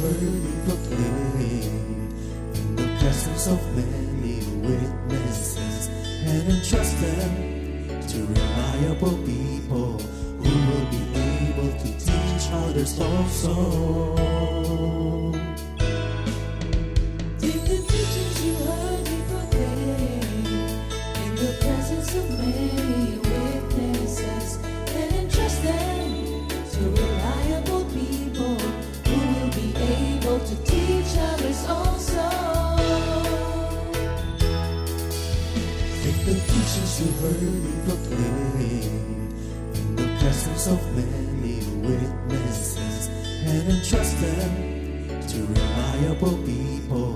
heard proclaim in the presence of many witnesses, and entrust them to reliable people who will be able to teach others also. Take the teachings you heard me proclaim in the presence of many witnesses, and entrust them to reliable people who will be able to teach others also. Take the teachings you heard me proclaim in the presence of many witnesses, and entrust them to reliable people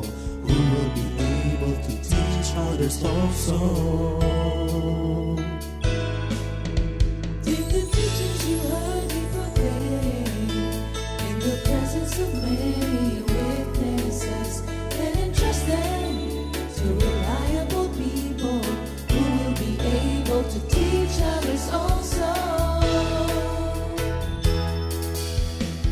who will be able to teach others also. Take the teachings you heard me proclaim in the presence of many witnesses, and entrust them to reliable people who will be able to teach others also.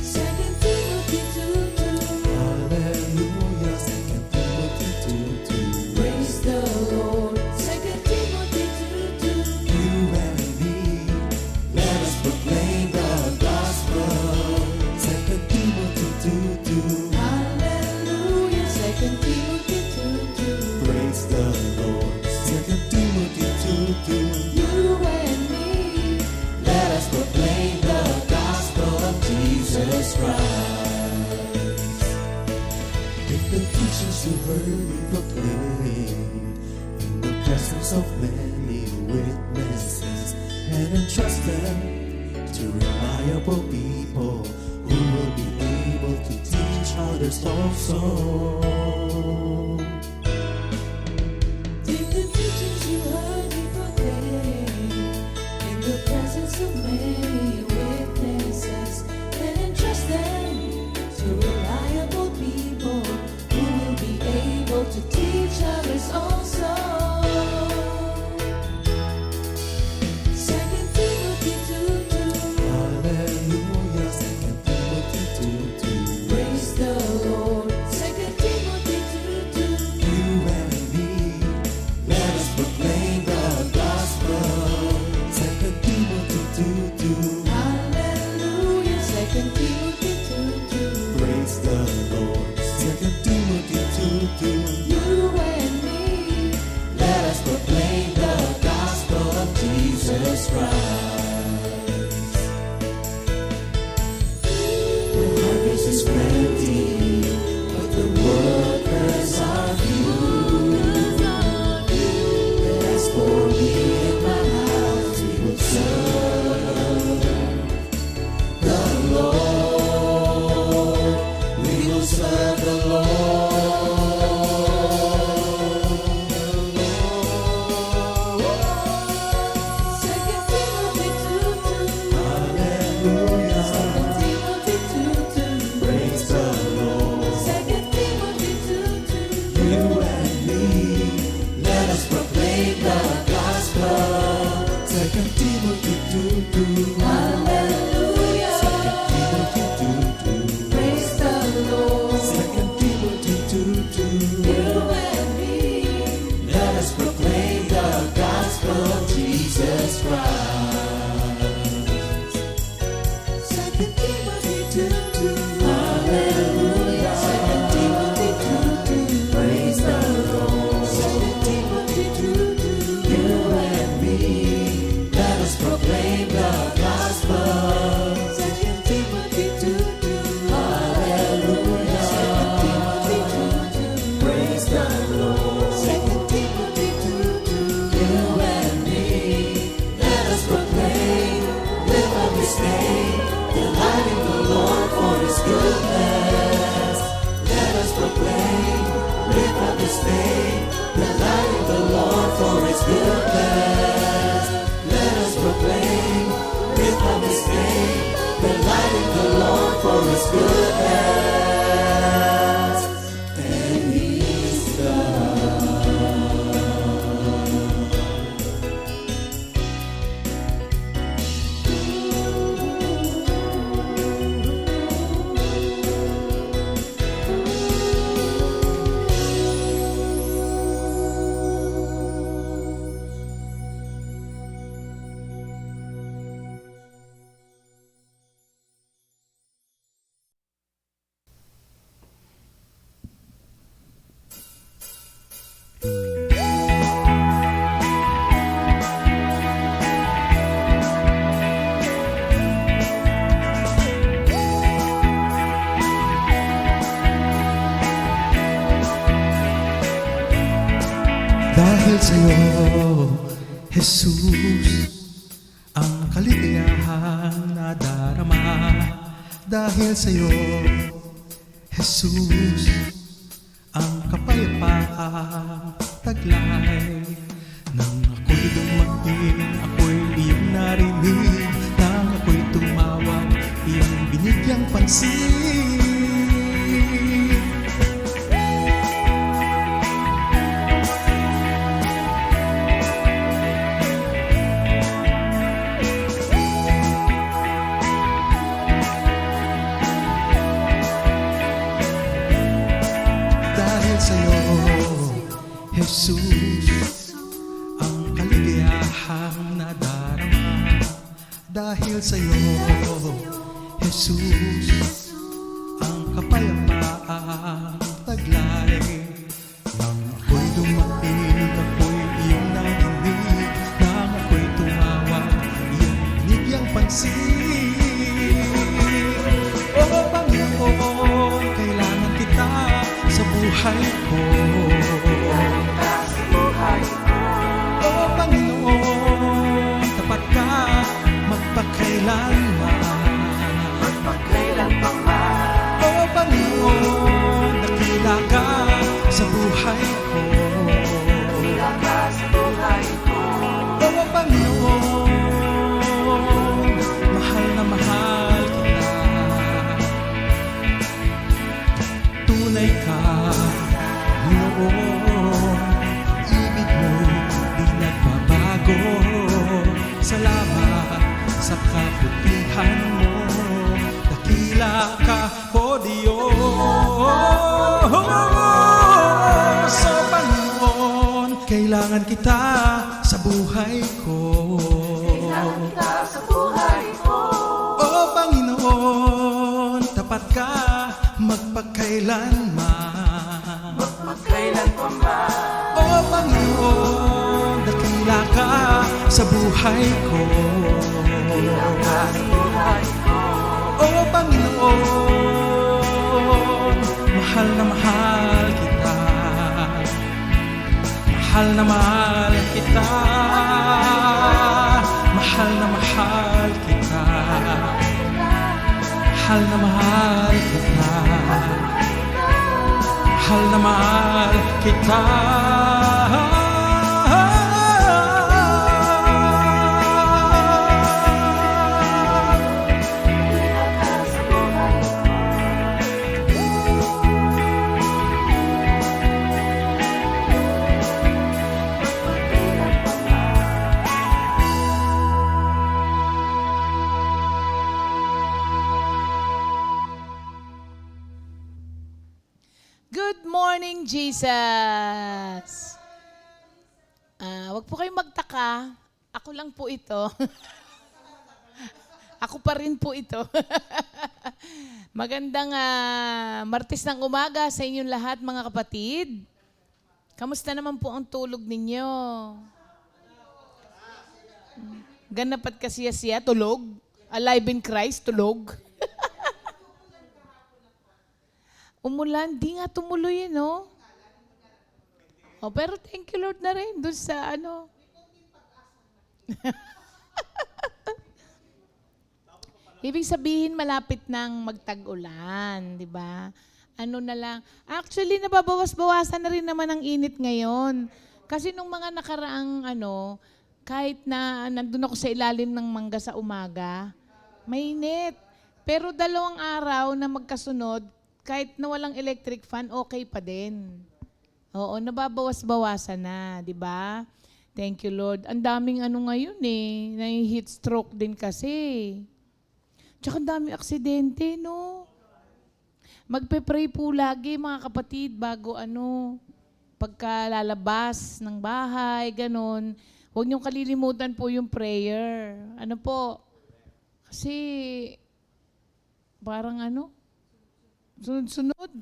2 Timothy 2:2. Hallelujah, 2 Timothy 2:2. Praise the Lord. 2 Timothy 2:2. You and me, let us proclaim the gospel. 2 Timothy 2:2. Hallelujah. 2 Timothy 2:2. Praise the Lord. 2 Timothy 2:2. You and me, Let us proclaim the gospel of Jesus Christ. Take the teachings you heard me proclaim in the presence of many witnesses, and entrust them to reliable people who will be able to teach others also. take the teachings you heard me proclaim in the presence of many witnesses, and entrust them to reliable people who will be able to teach others also. 2 Timothy 2:2. Hallelujah, 2 Timothy 2:2. Praise the Lord. 2 Timothy 2:2. You and me, let us proclaim the gospel. 2 Timothy 2:2. Hallelujah. 2 Timothy 2:2. Praise the Lord. 2 Timothy 2:2. You and me, Let us proclaim the gospel of Jesus Christ. The harvest is plenty, but the workers are few. As for me and my house, we will serve the Lord. We will serve the Lord. 2 Timothy 2:2. Hallelujah. 2 Timothy 2:2. Praise the Lord. 2 Timothy 2:2. You and me, let us proclaim the gospel. 2 Timothy 2:2. Hallelujah. 2 Timothy 2:2. Praise the Lord. 2 Timothy 2:2. You and me, Let us proclaim the gospel of Jesus Christ. 2 Timothy 2:2. Hallelujah. 2 Timothy 2:2. Praise the Lord. 2 Timothy 2:2. You and me, let us proclaim the gospel. 2 Timothy 2:2. Hallelujah. 2 Timothy 2:2. Praise the Lord. 2 Timothy 2:2. You and me, let us proclaim, live up His name, delighting the Lord for His goodness. Let us proclaim, live up His name, delighting the Lord for His goodness. Let us proclaim, live up His name, delighting the Lord for His goodness. And He's God. Jesus, ang kaligayahan na darama dahil sa'yo. Jesus, ang kapayapaang taglay. Nang ako'y dumating, ako'y iyong narinig. Nang ako'y tumawag, iyong binigyang pansin. Dahil sa'yo, Jesus, ang kaligayahang nadarama. Dahil sa'yo, Jesus, ang kapayapaang taglay. Nang ako'y dumating, ako'y iyong narinig. Nang ako'y tumawag, iyong binigyang pansin. O Panginoon, kailangan kita sa buhay ko. O Panginoon, tapat ka magpakailanman. O Panginoon, dakila ka sa buhay ko. O Panginoon, mahal na mahal kita. Tunay ka, Panginoon, ibig mo'y di nagbabago. Salamat sa kabutihan mo, dakila ka, O Diyos. So Panginoon, kailangan kita sa buhay ko. O Panginoon, tapat ka magpakailanman. O Panginoon, dakila ka sa buhay ko. O Panginoon, mahal na mahal kita. Mahal na mahal kita. Mahal na mahal kita. Mahal na mahal kita. Mahal na mahal kita. Good morning, Jesus! Wag po kayong magtaka. Ako lang po ito. Ako pa rin po ito. Magandang Martes ng umaga sa inyong lahat, mga kapatid. Kamusta naman po ang tulog ninyo? Ganapat kasi siya, tulog. Alive in Christ, tulog. Umulan, di nga tumuloy no? Oh, pero thank you Lord na rin doon sa ano. Ibig sabihin malapit nang magtag-ulan, di ba? Ano na lang. Actually, nababawas-bawasan na rin naman ang init ngayon. Kasi nung mga nakaraang kahit na nandun ako sa ilalim ng mangga sa umaga, mainit. Pero 2 araw na magkasunod, kahit na walang electric fan, okay pa din. Oo, nababawas-bawasan na, di ba? Thank you, Lord. Ang daming ngayon na-heat stroke din kasi. Tsaka ang daming aksidente, no? Magpe-pray po lagi, mga kapatid, bago pagka lalabas ng bahay, ganun. Huwag niyong kalilimutan po yung prayer. Ano po? Kasi, parang sunod-sunod.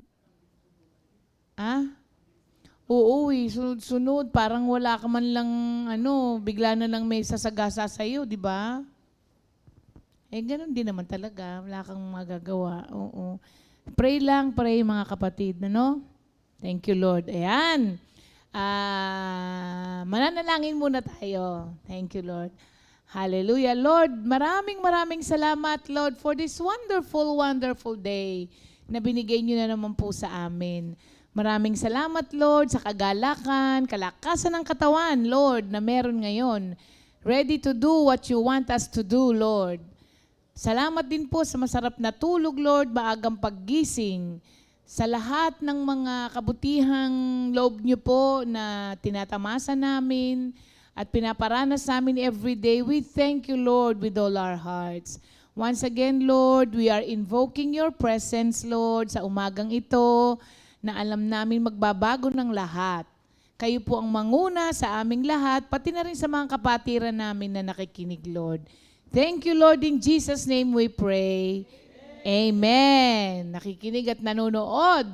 Oo, sunod-sunod. Parang wala ka man lang, bigla na lang may sasagasa sa'yo, di ba? Ganun din naman talaga. Wala kang magagawa. Oo. Pray lang, pray mga kapatid, Thank you, Lord. Ayan. Mananalangin muna tayo. Thank you, Lord. Hallelujah. Lord, maraming salamat, Lord, for this wonderful day na binigay niyo na naman po sa amin. Maraming salamat, Lord, sa kagalakan, kalakasan ng katawan, Lord, na meron ngayon. Ready to do what you want us to do, Lord. Salamat din po sa masarap na tulog, Lord, maagang paggising. Sa lahat ng mga kabutihang loob niyo po na tinatamasa namin at pinaparanas namin every day, we thank you, Lord, with all our hearts. Once again, Lord, we are invoking your presence, Lord, sa umagang ito, na alam namin magbabago ng lahat. Kayo po ang manguna sa aming lahat, pati na rin sa mga kapatiran namin na nakikinig, Lord. Thank you, Lord, in Jesus' name we pray. Amen. Nakikinig at nanonood,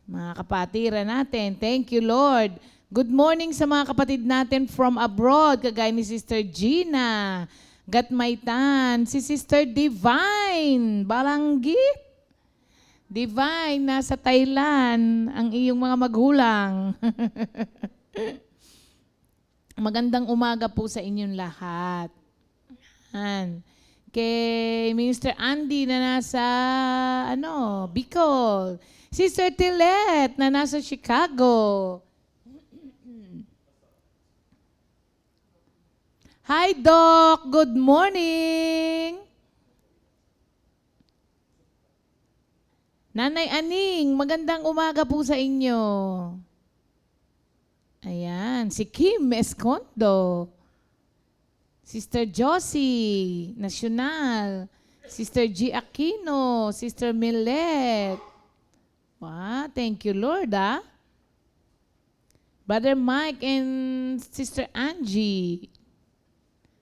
mga kapatiran natin. Thank you, Lord. Good morning sa mga kapatid natin from abroad, kagaya ni Sister Gina, Gatmaytan, si Sister Divine, Balanggit. Divine, nasa Thailand, ang iyong mga magulang. Magandang umaga po sa inyong lahat. Kay Minister Andy na nasa, Bicol. Sister Tillet na nasa Chicago. Hi, Doc. Good morning. Nanay Aning, magandang umaga po sa inyo. Ayan, si Kim Escondo. Sister Josie, Nacional. Sister G. Aquino. Sister Millet. Wow, thank you, Lord, Brother Mike and Sister Angie.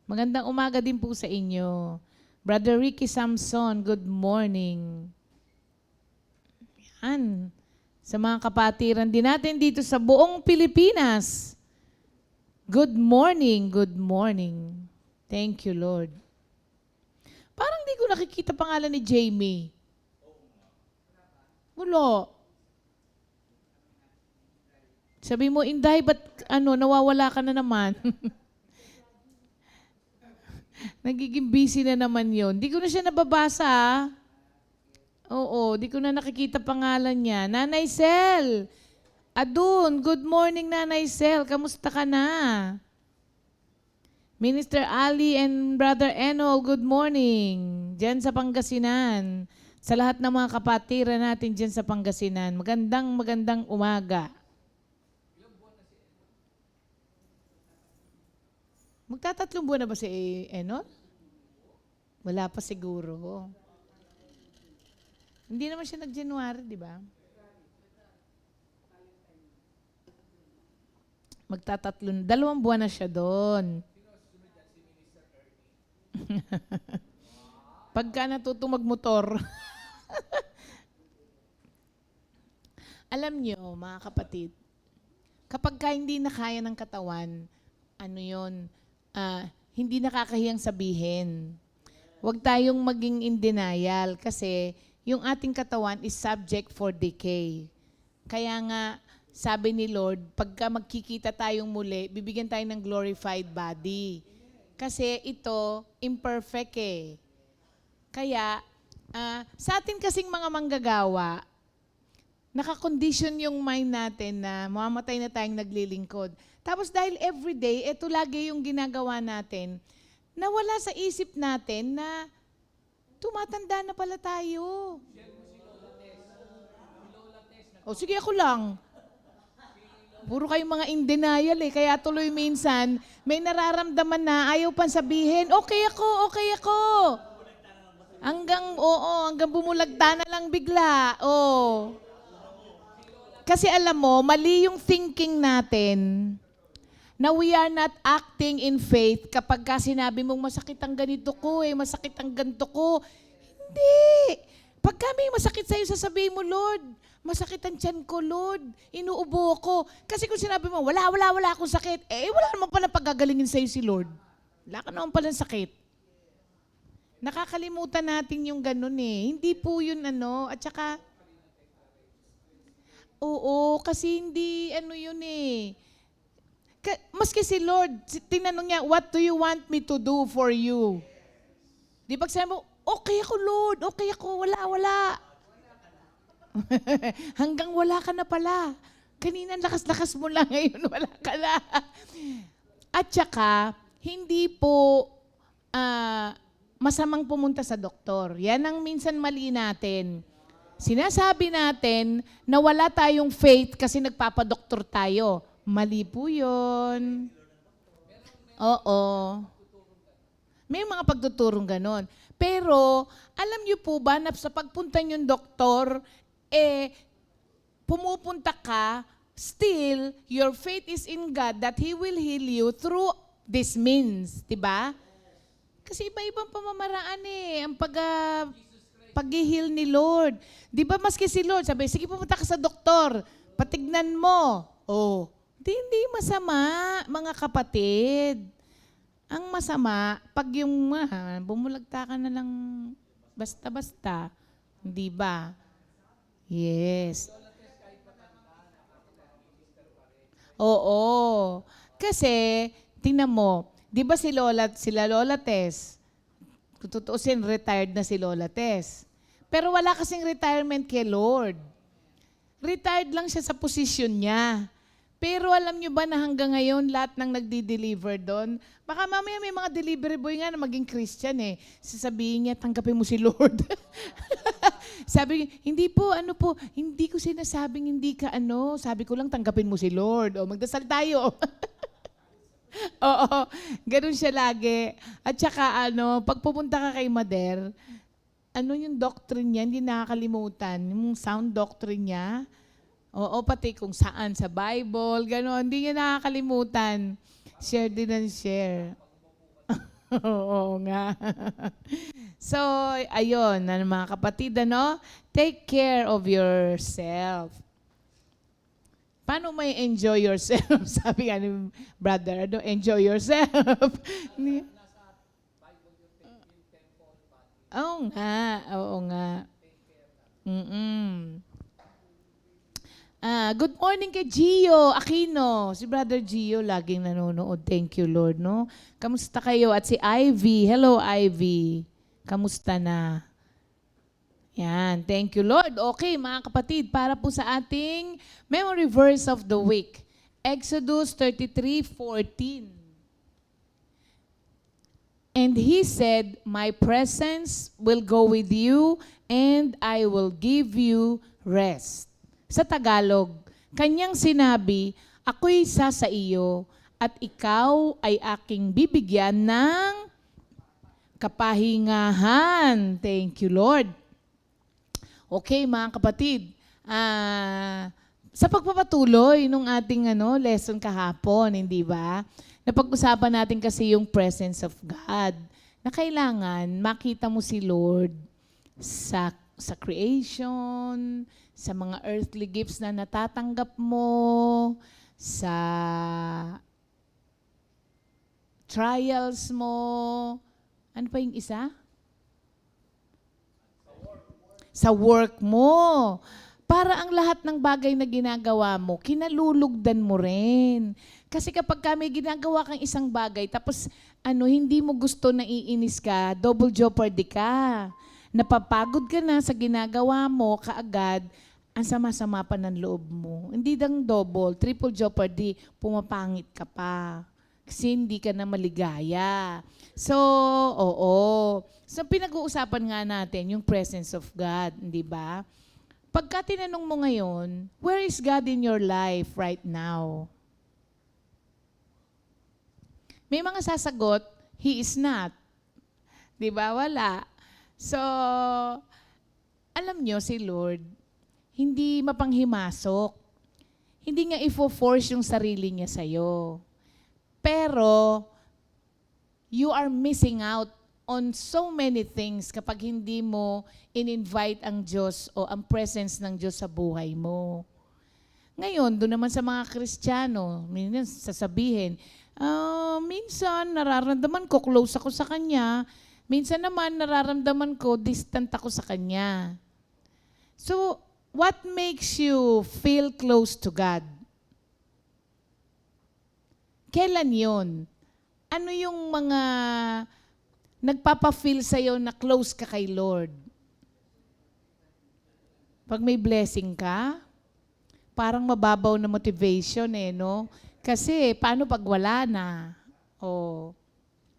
Magandang umaga din po sa inyo. Brother Ricky Samson, good morning. Yan. Sa mga kapatiran din natin dito sa buong Pilipinas. Good morning, good morning. Thank you, Lord. Parang di ko nakikita pangalan ni Jamie. Wala. Sabi mo, Inday, ba't nawawala ka na naman? Nagiging busy na naman yon. Di ko na siya nababasa. Oo, di ko na nakikita pangalan niya. Nanay Sel, Adun, good morning Nanay Sel. Kamusta ka na? Minister Ali and Brother Enol, good morning. Diyan sa Pangasinan. Sa lahat ng mga kapatiran natin diyan sa Pangasinan. Magandang umaga. Magtatatlong buwan na ba si Enol? Wala pa siguro. Hindi naman siya nag-January, di ba? Magtatatlong, 2 buwan na siya doon. Pagka natutong magmotor. Alam nyo, mga kapatid, kapag hindi na kaya ng katawan, hindi nakakahiyang sabihin. Huwag tayong maging in denial kasi yung ating katawan is subject for decay. Kaya nga, sabi ni Lord, pagka magkikita tayong muli, bibigyan tayo ng glorified body. Kasi ito, imperfect eh. Kaya, sa atin kasing mga manggagawa, nakakondition yung mind natin na mamamatay na tayong naglilingkod. Tapos dahil everyday, ito lagi yung ginagawa natin, nawala sa isip natin na tumatanda na pala tayo. O sige, ako lang. Puro kayong mga in denial eh. Kaya tuloy minsan, may nararamdaman na ayaw pang sabihin, okay ako. Hanggang bumulagta na lang bigla. Oh. Kasi alam mo, mali yung thinking natin na we are not acting in faith kapag sinabi mong masakit ang ganito ko masakit ang ganito ko. Hindi. Pag may masakit sa'yo, sasabihin mo, Lord, masakit ang tiyan ko, Lord. Inuubo ko. Kasi kung sinabi mo, wala akong sakit, wala naman pala pagagalingin sa'yo si Lord. Wala ka naman pala sakit. Nakakalimutan natin yung ganun eh. Hindi po yun At saka, Oo, kasi hindi, ano yun eh. Maski si Lord, tinanong niya, what do you want me to do for you? Di pag sabi mo, okay ako Lord, okay ako, wala. Hanggang wala ka na pala. Kanina lakas-lakas mo lang, ngayon wala ka na. At saka, hindi po masamang pumunta sa doktor. Yan ang minsan mali natin. Sinasabi natin na wala tayong faith kasi nagpapadoktor tayo. Mali po yun. Oo. May mga pagtuturong ganon. Pero, alam niyo po ba na sa pagpunta niyong doktor, pumupunta ka, still, your faith is in God that He will heal you through this means. Diba? Kasi iba-ibang pamamaraan ang pag-heal ni Lord. Di ba maski si Lord, sabi, sige pumunta ka sa doktor, patignan mo. Oh, hindi masama, mga kapatid. Ang masama, pag yung bumulagta ka na lang basta-basta, di ba? Yes. Oo. Kasi, tingnan mo, di ba sila Lola Tess, kung tutuusin, retired na si Lola Tess. Pero wala kasing retirement kay Lord. Retired lang siya sa posisyon niya. Pero alam niyo ba na hanggang ngayon, lahat ng nagdi-deliver doon, baka mamaya may mga delivery boy nga na maging Christian Sasabihin niya, tanggapin mo si Lord. Sabi niya, hindi po, hindi ko sinasabing hindi ka sabi ko lang tanggapin mo si Lord. O, magdasal tayo. Oo, ganun siya lagi. At saka pag pupunta ka kay Mother, yung doctrine niya, hindi nakakalimutan. Yung sound doctrine niya. Oo, pati kung saan sa Bible, gano'n. Hindi niya nakakalimutan. Share din ang share. Oo nga. So, ayun, mga kapatid, take care of yourself. Paano may enjoy yourself? Sabi nga ni brother, enjoy yourself. Oo nga. Good morning kay Gio Aquino. Si Brother Gio laging nanonood. Thank you, Lord, no? Kamusta kayo? At si Ivy. Hello, Ivy. Kamusta na? Yan. Thank you, Lord. Okay, mga kapatid, para po sa ating memory verse of the week. Exodus 33:14. And he said, my presence will go with you and I will give you rest. Sa Tagalog, kanyang sinabi, ako'y isa sa iyo at ikaw ay aking bibigyan ng kapahingahan. Thank you, Lord. Okay, mga kapatid. Sa pagpapatuloy nung ating lesson kahapon, hindi ba? Napag-usapan natin kasi yung presence of God na kailangan makita mo si Lord sa creation, sa mga earthly gifts na natatanggap mo, sa trials mo. Ano pa yung isa? Sa work mo. Para ang lahat ng bagay na ginagawa mo, kinalulugdan mo rin. Kasi kapag may ginagawa kang isang bagay, tapos hindi mo gusto na iinis ka, double jeopardy ka. Napapagod ka na sa ginagawa mo, kaagad, ang sama-sama pa ng loob mo. Hindi lang double, triple jeopardy, pumapangit ka pa. Kasi hindi ka na maligaya. So, oo. So, pinag-uusapan nga natin yung presence of God, di ba? Pagka tinanong mo ngayon, where is God in your life right now? May mga sasagot, He is not. Di ba? Wala. So, alam nyo si Lord, hindi mapanghimasok. Hindi nga ifo-force yung sarili niya sa'yo. Pero, you are missing out on so many things kapag hindi mo in-invite ang Diyos o ang presence ng Diyos sa buhay mo. Ngayon, doon naman sa mga Kristiyano, minsan sasabihin, minsan nararamdaman ko close ako sa Kanya, minsan naman nararamdaman ko distant ako sa Kanya. So, what makes you feel close to God? Kailan yon? Ano yung mga nagpapa-feel sa'yo na close ka kay Lord? Pag may blessing ka, parang mababaw na motivation no? Kasi paano pag wala na?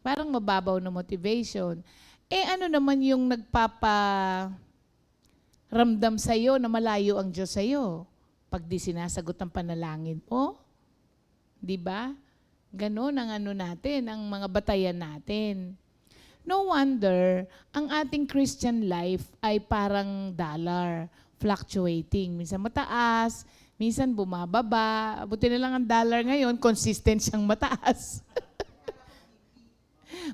Parang mababaw na motivation. Ano naman yung nagpaparamdam sa'yo na malayo ang Diyos sa'yo? Pag di sinasagot ang panalangin mo? Di ba? Ganon ang natin, ang mga batayan natin. No wonder, ang ating Christian life ay parang dollar, fluctuating. Minsan mataas, minsan bumababa. Buti na lang ang dollar ngayon, consistent siyang mataas.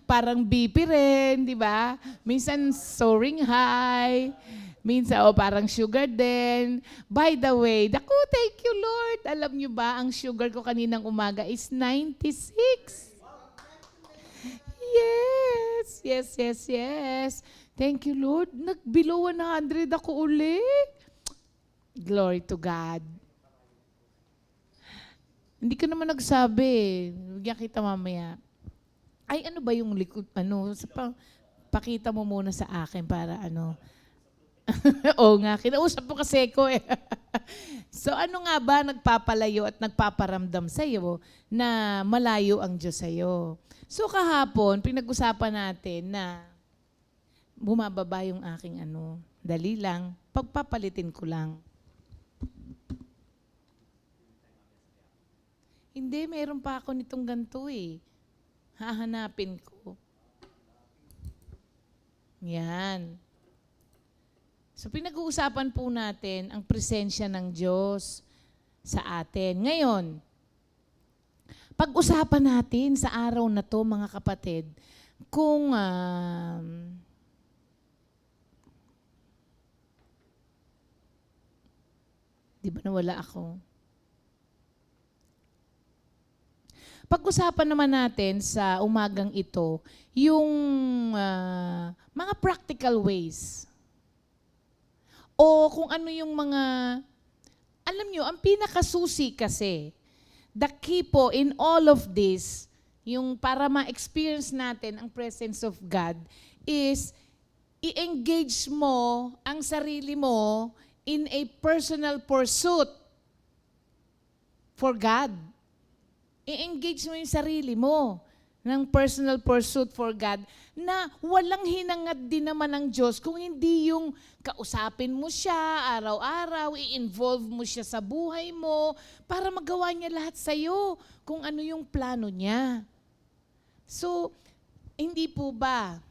Parang BP rin, di ba? Minsan soaring high. Minsan, parang sugar din. By the way, naku, thank you, Lord. Alam nyo ba, ang sugar ko kaninang umaga is 96. Yes. Thank you, Lord. Nag-below 100 ako uli. Glory to God. Hindi ko naman nagsabi. Bigyan kita mamaya. Ay, ano ba yung likod? Pakita mo muna sa akin para Oo nga, kinausap mo kasi ko So ano nga ba nagpapalayo at nagpaparamdam sa'yo na malayo ang Diyos sa'yo? So kahapon, pinag-usapan natin na bumababa yung aking dali lang, pagpapalitin ko lang. Hindi, meron pa ako nitong ganito Hahanapin ko. Yan. So pinag-uusapan po natin ang presensya ng Diyos sa atin. Ngayon, pag-usapan natin sa araw na to, mga kapatid, kung di ba nawala ako? Pag-usapan naman natin sa umagang ito, yung mga practical ways. O kung ano yung mga, alam nyo, ang pinakasusi kasi, the key po in all of this, yung para ma-experience natin ang presence of God, is i-engage mo ang sarili mo in a personal pursuit for God. I-engage mo yung sarili mo ng personal pursuit for God na walang hinangad din naman ng Diyos kung hindi yung kausapin mo siya araw-araw, i-involve mo siya sa buhay mo para magawa niya lahat sa'yo kung ano yung plano niya. So, hindi po ba,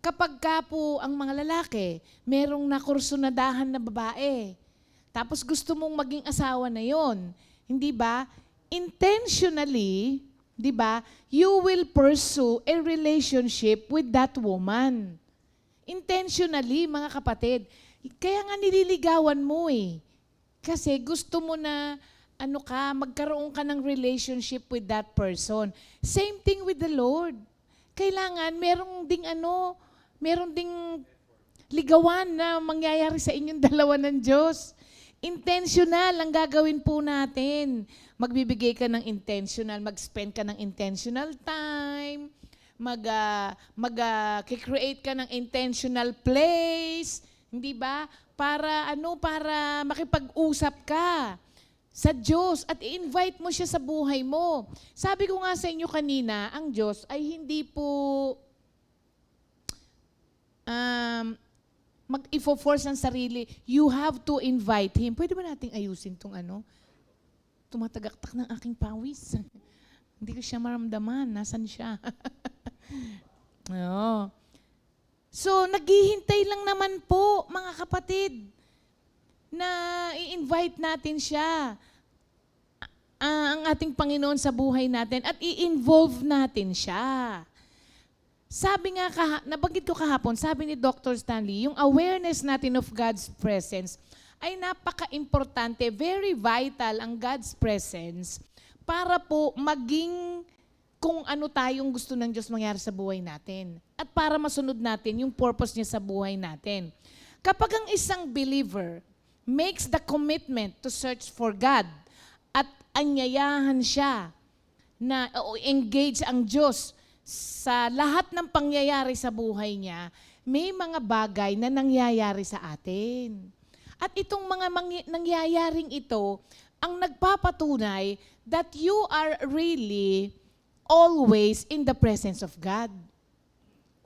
kapag ka po ang mga lalaki, merong nakursunadahan na babae, tapos gusto mong maging asawa na yon, hindi ba? Intentionally, di ba, you will pursue a relationship with that woman. Intentionally, mga kapatid. Kaya nga nililigawan mo Kasi gusto mo na, magkaroon ka ng relationship with that person. Same thing with the Lord. Kailangan, meron ding ligawan na mangyayari sa inyong dalawa ng Diyos. Intentional ang gagawin po natin. Magbibigay ka ng intentional, mag-spend ka ng intentional time, mag-create ka ng intentional place, hindi ba? Para makipag-usap ka sa Diyos at i-invite mo siya sa buhay mo. Sabi ko nga sa inyo kanina, ang Diyos ay hindi po mag-i-force ang sarili. You have to invite Him. Pwede ba nating ayusin itong tumatagaktak ng aking pawis. Hindi ko siya maramdaman. Nasaan siya? Oo. So, naghihintay lang naman po, mga kapatid, na i-invite natin siya, ang ating Panginoon sa buhay natin, at i-involve natin siya. Sabi nga, nabanggit ko kahapon, sabi ni Dr. Stanley, yung awareness natin of God's presence ay napaka-importante, very vital ang God's presence para po maging kung ano tayong gusto ng Diyos mangyari sa buhay natin at para masunod natin yung purpose niya sa buhay natin. Kapag ang isang believer makes the commitment to search for God at anyayahan siya na engage ang Diyos sa lahat ng pangyayari sa buhay niya, may mga bagay na nangyayari sa atin. At itong mga nangyayaring ito ang nagpapatunay that you are really always in the presence of God.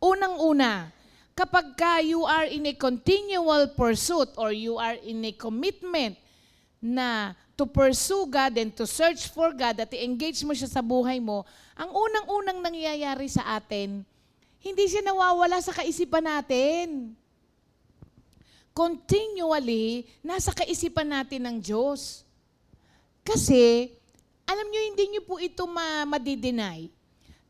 Unang-una, kapag you are in a continual pursuit or you are in a commitment na to pursue God and to search for God at i-engage mo siya sa buhay mo, ang unang-unang nangyayari sa atin, hindi siya nawawala sa kaisipan natin. Continually, nasa kaisipan natin ng Diyos. Kasi, alam nyo, hindi nyo po ito madidenay.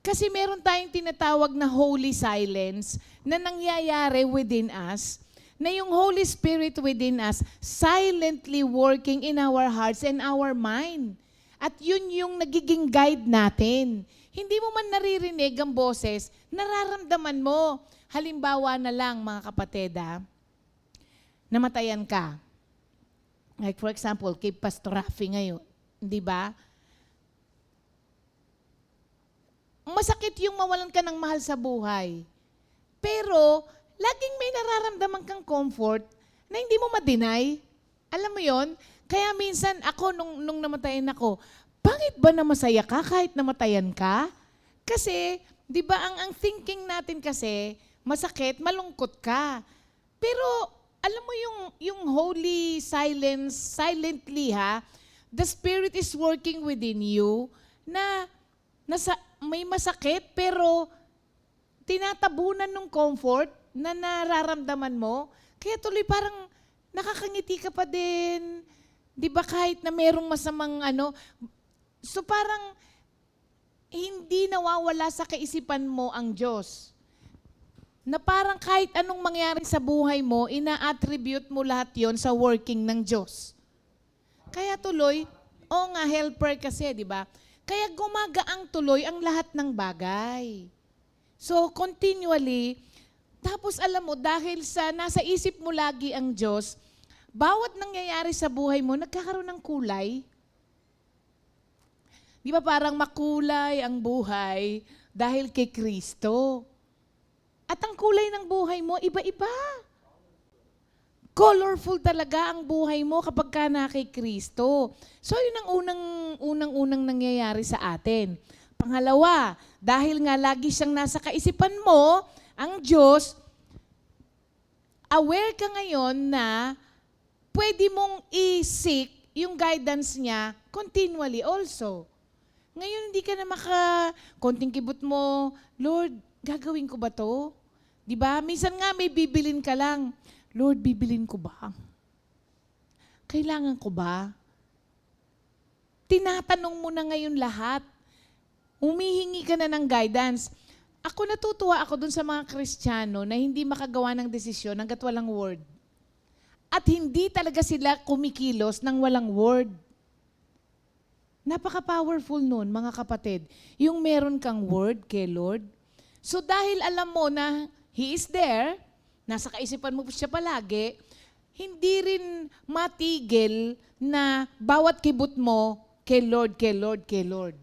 Kasi meron tayong tinatawag na holy silence na nangyayari within us, na yung Holy Spirit within us silently working in our hearts and our mind. At yun yung nagiging guide natin. Hindi mo man naririnig ang boses, nararamdaman mo. Halimbawa na lang, mga kapatid, namatayan ka. Like for example, kay Pastor Rafi ngayon, di ba? Masakit yung mawalan ka ng mahal sa buhay. Pero, laging may nararamdaman kang comfort na hindi mo ma-deny. Alam mo yon? Kaya minsan ako, nung namatayan ako, bakit ba na masaya ka kahit namatayan ka? Kasi, di ba, ang thinking natin kasi, masakit, malungkot ka. Pero, alam mo yung holy silence, silently the Spirit is working within you na may masakit pero tinatabunan ng comfort na nararamdaman mo. Kaya tuloy parang nakakangiti ka pa din. Di ba kahit na merong masamang So parang hindi nawawala sa kaisipan mo ang Diyos. Na parang kahit anong mangyari sa buhay mo, ina-attribute mo lahat yon sa working ng Diyos. Kaya tuloy, helper kasi, di ba? Kaya gumagaang tuloy ang lahat ng bagay. So, continually, tapos alam mo, dahil sa nasa isip mo lagi ang Diyos, bawat nangyayari sa buhay mo, nagkakaroon ng kulay. Di ba parang makulay ang buhay dahil kay Kristo? At ang kulay ng buhay mo, iba-iba. Colorful talaga ang buhay mo kapag ka na kay Kristo. So, yun ang unang nangyayari sa atin. Pangalawa, dahil nga lagi siyang nasa kaisipan mo, ang Diyos, aware ka ngayon na pwede mong i-seek yung guidance niya continually also. Ngayon, hindi ka na konting kibot mo, Lord, gagawin ko ba to? Di ba? Minsan nga may bibilin ka lang. Lord, bibilin ko ba? Kailangan ko ba? Tinatanong mo na ngayon lahat. Humihingi ka na ng guidance. Ako natutuwa ako dun sa mga Kristiyano na hindi makagawa ng desisyon hanggat walang word. At hindi talaga sila kumikilos ng walang word. Napaka-powerful nun, mga kapatid. Yung meron kang word kay Lord. So dahil alam mo na He is there, nasa kaisipan mo siya palagi, hindi rin matigil na bawat kibot mo kay Lord, kay Lord, kay Lord.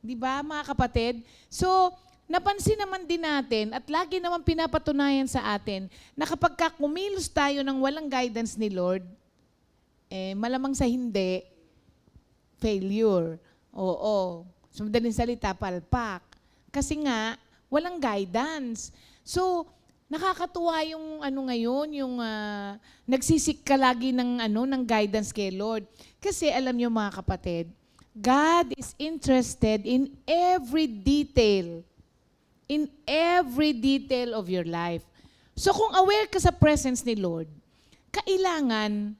Di ba, mga kapatid? So, napansin naman din natin at lagi naman pinapatunayan sa atin na kapag kumilos tayo ng walang guidance ni Lord, malamang sa hindi, failure. Oo. So, madaling salita, palpak. Kasi nga, walang guidance. So, nakakatuwa yung ngayon, yung nagsisik ka lagi ng guidance kay Lord. Kasi alam niyo mga kapatid, God is interested in every detail of your life. So kung aware ka sa presence ni Lord, kailangan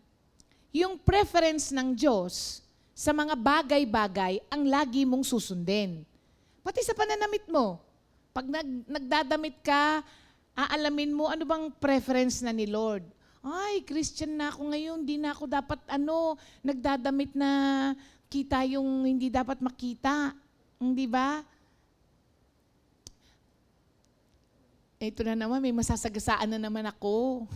yung preference ng Diyos sa mga bagay-bagay ang lagi mong susundin. Pati sa pananamit mo. Pag nagdadamit ka, aalamin mo ano bang preference na ni Lord. Ay, Christian na ako ngayon, di na ako dapat nagdadamit na kita yung hindi dapat makita. Hindi ba? Ito na naman, may masasagasaan na naman ako.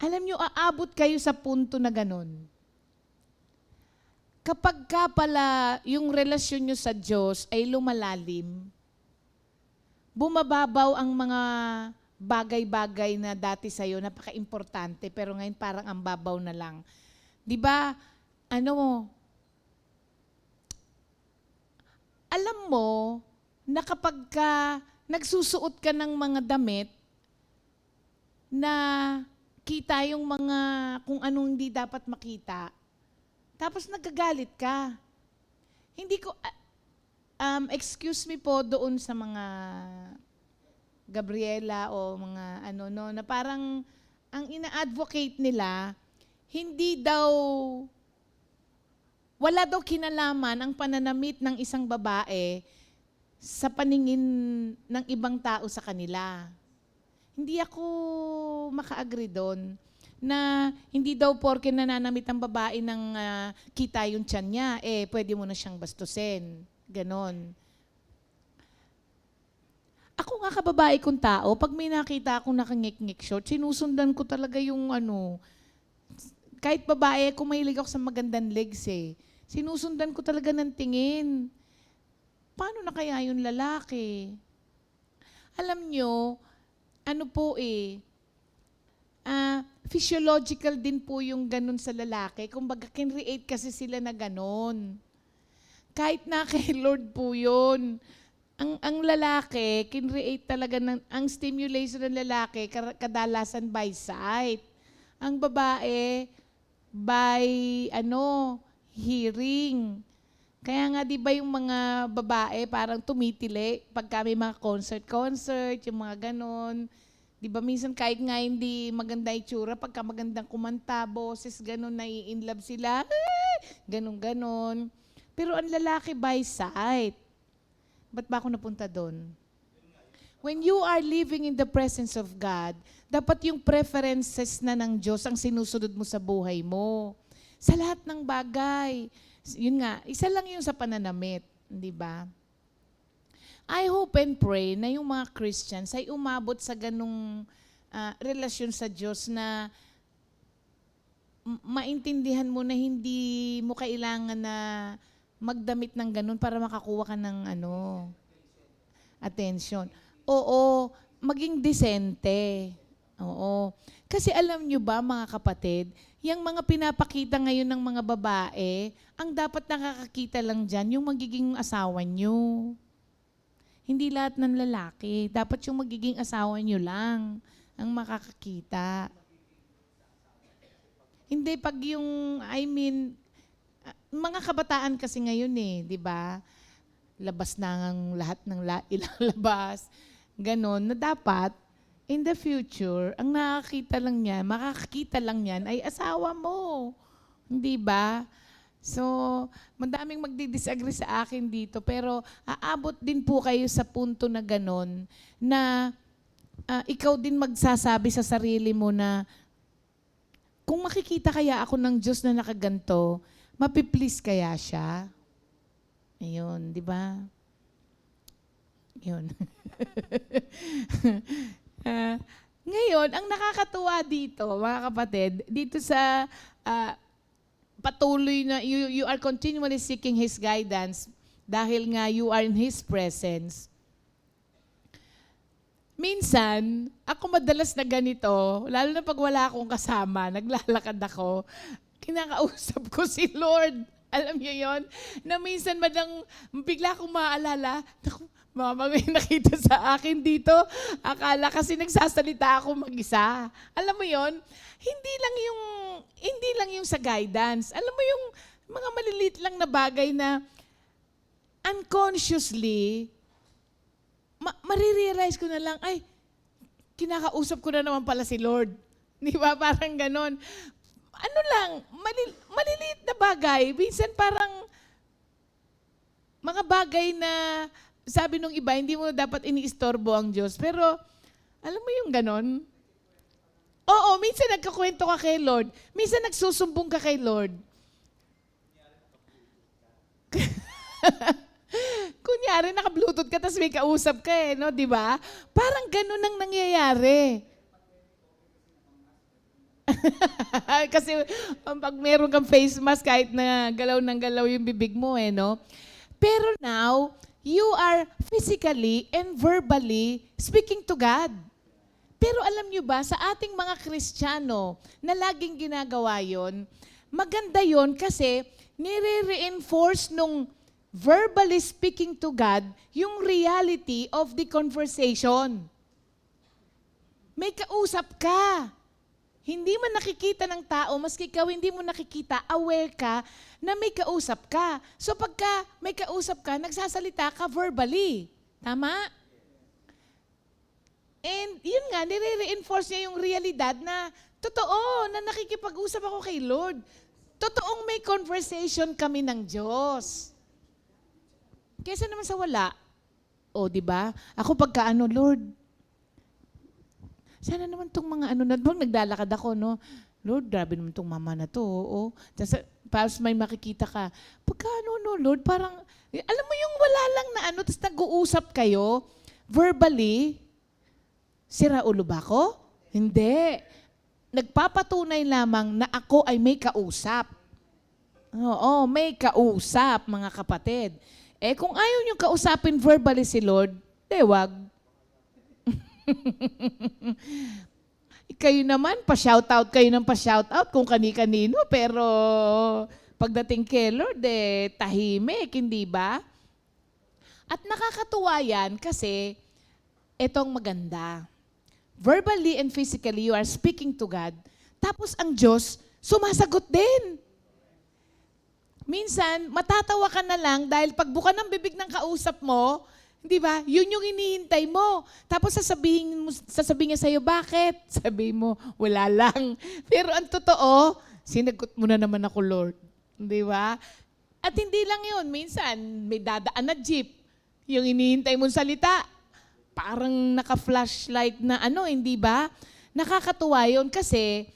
Alam nyo, aabot kayo sa punto na ganun. Kapag ka pala yung relasyon nyo sa Diyos ay lumalalim, bumababaw ang mga bagay-bagay na dati sa'yo, napaka-importante, pero ngayon parang ang babaw na lang. Di ba, alam mo na kapag ka nagsusuot ka ng mga damit na kita yung mga kung anong hindi dapat makita, tapos nagagalit ka. Hindi ko, excuse me po doon sa mga Gabriela o mga na parang ang ina-advocate nila, wala daw kinalaman ang pananamit ng isang babae sa paningin ng ibang tao sa kanila. Hindi ako maka-agree doon na hindi daw porke nananamit ang babae ng kita yung tiyan niya, pwede mo na siyang bastusin. Ganon. Ako nga kababae kong tao, pag may nakita akong nakangik-ngik short, sinusundan ko talaga yung kahit babae, kung mahilig ako sa magandang legs sinusundan ko talaga ng tingin. Paano na kaya yung lalaki? Alam nyo, physiological din po yung ganun sa lalaki. Kumbaga, kinreate kasi sila na ganun. Kahit na kay Lord po yun. Ang lalaki, kinreate talaga ang stimulation ng lalaki, kadalasan by sight. Ang babae, by, hearing. Kaya nga, di ba yung mga babae parang tumitili pagka may mga concert, yung mga ganon. Di ba minsan kahit nga hindi maganda itsura, pagka magandang kumanta, boses, ganon, nai-inlove sila, ganon. Pero ang lalaki by sight. Ba't ba ako napunta doon? When you are living in the presence of God, dapat yung preferences na ng Diyos ang sinusunod mo sa buhay mo. Sa lahat ng bagay. Yun nga, isa lang yung sa pananamit, di ba? I hope and pray na yung mga Christians ay umabot sa ganung relasyon sa Diyos na maintindihan mo na hindi mo kailangan na magdamit ng ganun para makakuha ka ng attention. Oo, maging disente. Oo. Kasi alam nyo ba, mga kapatid, yung mga pinapakita ngayon ng mga babae, ang dapat nakakakita lang dyan, yung magiging asawa nyo. Hindi lahat ng lalaki. Dapat yung magiging asawa nyo lang ang makakakita. Hindi pag yung, mga kabataan kasi ngayon di ba? Labas na ang lahat ng ilalabas. Ganon, na dapat, in the future, ang makakakita lang yan ay asawa mo. Hindi ba? So, madaming magdi-disagree sa akin dito, pero aabot din po kayo sa punto na ganon, na ikaw din magsasabi sa sarili mo na, kung makikita kaya ako ng Diyos na nakaganto, mapiplease kaya siya? Ayun, di ba? Yun. Ngayon, ang nakakatuwa dito, mga kapatid, dito sa patuloy na you are continually seeking His guidance dahil nga you are in His presence. Minsan, ako madalas na ganito, lalo na pag wala akong kasama, naglalakad ako, kinakausap ko si Lord. Alam niyo yon? Na minsan bigla akong maaalala, mama, may nakita sa akin dito. Akala kasi nagsasalita ako mag-isa. Alam mo yon? Hindi lang yung sa guidance. Alam mo yung mga maliliit lang na bagay na unconsciously, marirealize ko na lang, ay, kinakausap ko na naman pala si Lord. Di ba? Parang ganon. Maliliit na bagay. Minsan parang mga bagay na sabi nung iba, hindi mo dapat iniistorbo ang Diyos. Pero, alam mo yung ganon? Oo, minsan nagkakwento ka kay Lord. Minsan nagsusumbong ka kay Lord. Kunyari, naka-Bluetooth ka, tapos may kausap ka no? Di ba? Parang ganon ang nangyayari. Kasi pag meron kang face mask, kahit na galaw ng galaw yung bibig mo no? Pero now, you are physically and verbally speaking to God. Pero alam nyo ba, sa ating mga Kristiyano na laging ginagawa yon, maganda yon kasi nire-reinforce nung verbally speaking to God yung reality of the conversation. May kausap ka. Hindi man nakikita ng tao, maski ikaw hindi mo nakikita, aware ka na may kausap ka. So pagka may kausap ka, nagsasalita ka verbally. Tama? And yun nga, nire-reinforce niya yung realidad na totoo, na nakikipag-usap ako kay Lord. Totoong may conversation kami ng Diyos. Kesa naman sa wala. O, di ba? Ako pagkaano, Lord, sana naman tong mga ano na, naglalakad ako, no? Lord, grabe naman tong mama na to, oo. Tapos may makikita ka, pagkaano, no, Lord, parang, alam mo yung wala lang na ano, tapos nag-uusap kayo, verbally, sira ulo ba ako? Hindi. Nagpapatunay lamang na ako ay may kausap. Oo, may kausap, mga kapatid. Eh, kung ayaw niyong kausapin verbally si Lord, wag. Kayo naman, pa-shoutout kayo ng pa-shoutout kung kani-kanino, pero pagdating kay Lord, tahimik, hindi ba? At nakakatuwa yan kasi etong maganda. Verbally and physically, you are speaking to God. Tapos ang Diyos, sumasagot din. Minsan, matatawa ka na lang dahil pagbuka ng bibig ng kausap mo, di ba? Yun yung hinihintay mo. Tapos sasabihin niya sa'yo, bakit? Sabi mo, wala lang. Pero ang totoo, sinagot mo na naman ako, Lord. Di ba? At hindi lang yun. Minsan, may dadaan na jeep. Yung hinihintay mong salita, parang naka-flashlight na ano, hindi ba? Nakakatuwa yun kasi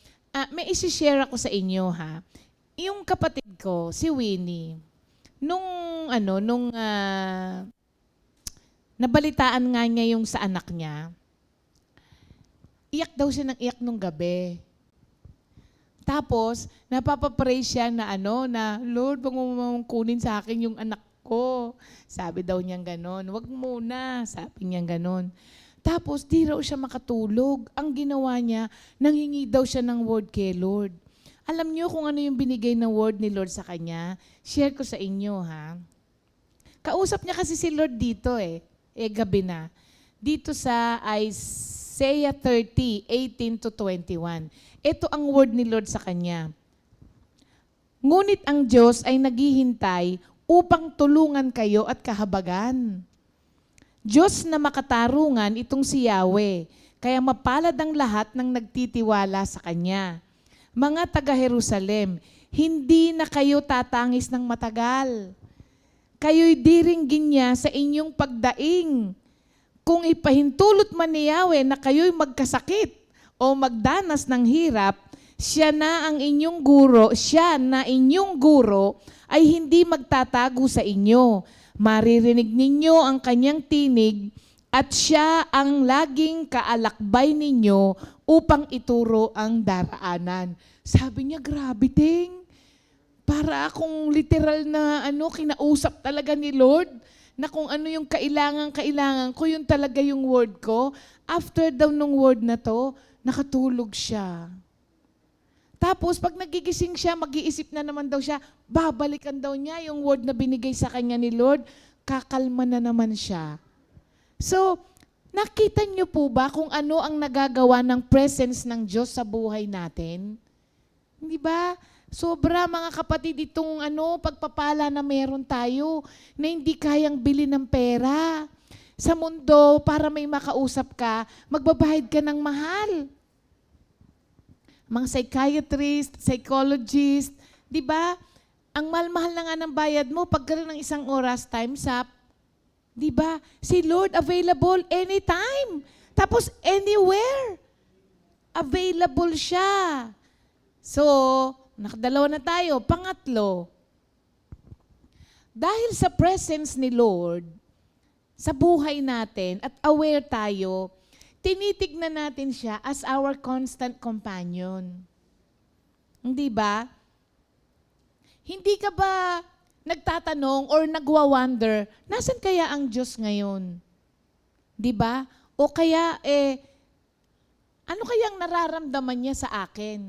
may isi-share ako sa inyo, ha? Yung kapatid ko, si Winnie, nung nabalitaan nga niya yung sa anak niya, iyak daw siya ng iyak nung gabi. Tapos, napapapray siya na na Lord, wag mo kunin sa akin yung anak ko. Sabi daw niyang ganon. Wag muna, sabi niyang ganon. Tapos, di raw siya makatulog. Ang ginawa niya, nanghingi daw siya ng word kay Lord. Alam niyo kung ano yung binigay ng word ni Lord sa kanya? Share ko sa inyo, ha? Kausap niya kasi si Lord dito gabi na. Dito sa Isaiah 30, 18-21. Ito ang word ni Lord sa kanya. Ngunit ang Diyos ay naghihintay upang tulungan kayo at kahabagan. Diyos na makatarungan itong si Yahweh, kaya mapalad ang lahat ng nagtitiwala sa Kanya. Mga taga-Jerusalem, hindi na kayo tatangis ng matagal. Kayo'y diringgin niya sa inyong pagdaing. Kung ipahintulot man ni Yahweh na kayo'y magkasakit o magdanas ng hirap, siya na inyong guro ay hindi magtatago sa inyo. Maririnig ninyo ang kanyang tinig at siya ang laging kaalakbay ninyo upang ituro ang daraanan. Sabi niya, grabe ting. Para akong literal na kinausap talaga ni Lord na kung ano yung kailangan ko, yun talaga yung word ko. After daw nung word na to, nakatulog siya. Tapos, pag nagigising siya, mag-iisip na naman daw siya, babalikan daw niya yung word na binigay sa kanya ni Lord, kakalma na naman siya. So, nakita niyo po ba kung ano ang nagagawa ng presence ng Diyos sa buhay natin? Hindi ba? Sobra mga kapatid itong pagpapala na meron tayo na hindi kayang bili ng pera. Sa mundo, para may makausap ka, magbabayad ka ng mahal. Mga psychiatrist, psychologist, di ba? Ang mahal-mahal na nga ng bayad mo, pagkaroon ng 1 oras, time's up. Di ba? Si Lord available anytime. Tapos anywhere. Available siya. So, nakadalawa na tayo. Pangatlo, dahil sa presence ni Lord, sa buhay natin at aware tayo, tinitignan natin siya as our constant companion. Hindi ba? Hindi ka ba nagtatanong or nagwa-wonder, nasan kaya ang Diyos ngayon? Di ba? O kaya, ano kayang nararamdaman niya sa akin?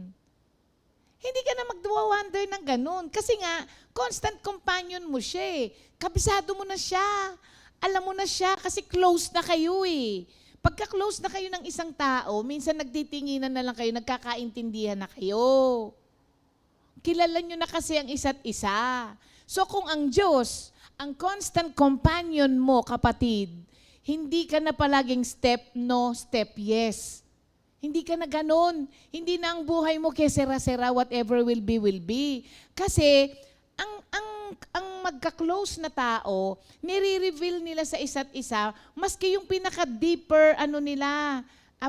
Hindi ka na magwa-wonder ng ganun. Kasi nga, constant companion mo siya eh. Kabisado mo na siya. Alam mo na siya kasi close na kayo eh. Pagka-close na kayo ng isang tao, minsan nagtitinginan na lang kayo, nagkakaintindihan na kayo. Kilala nyo na kasi ang isa't isa. So kung ang Diyos, ang constant companion mo, kapatid, hindi ka na palaging step no, step yes. Hindi ka na ganun. Hindi na ang buhay mo kesera-sera, whatever will be, will be. Kasi ang magka-close na tao, nire-reveal nila sa isa't isa, maski yung pinaka-deeper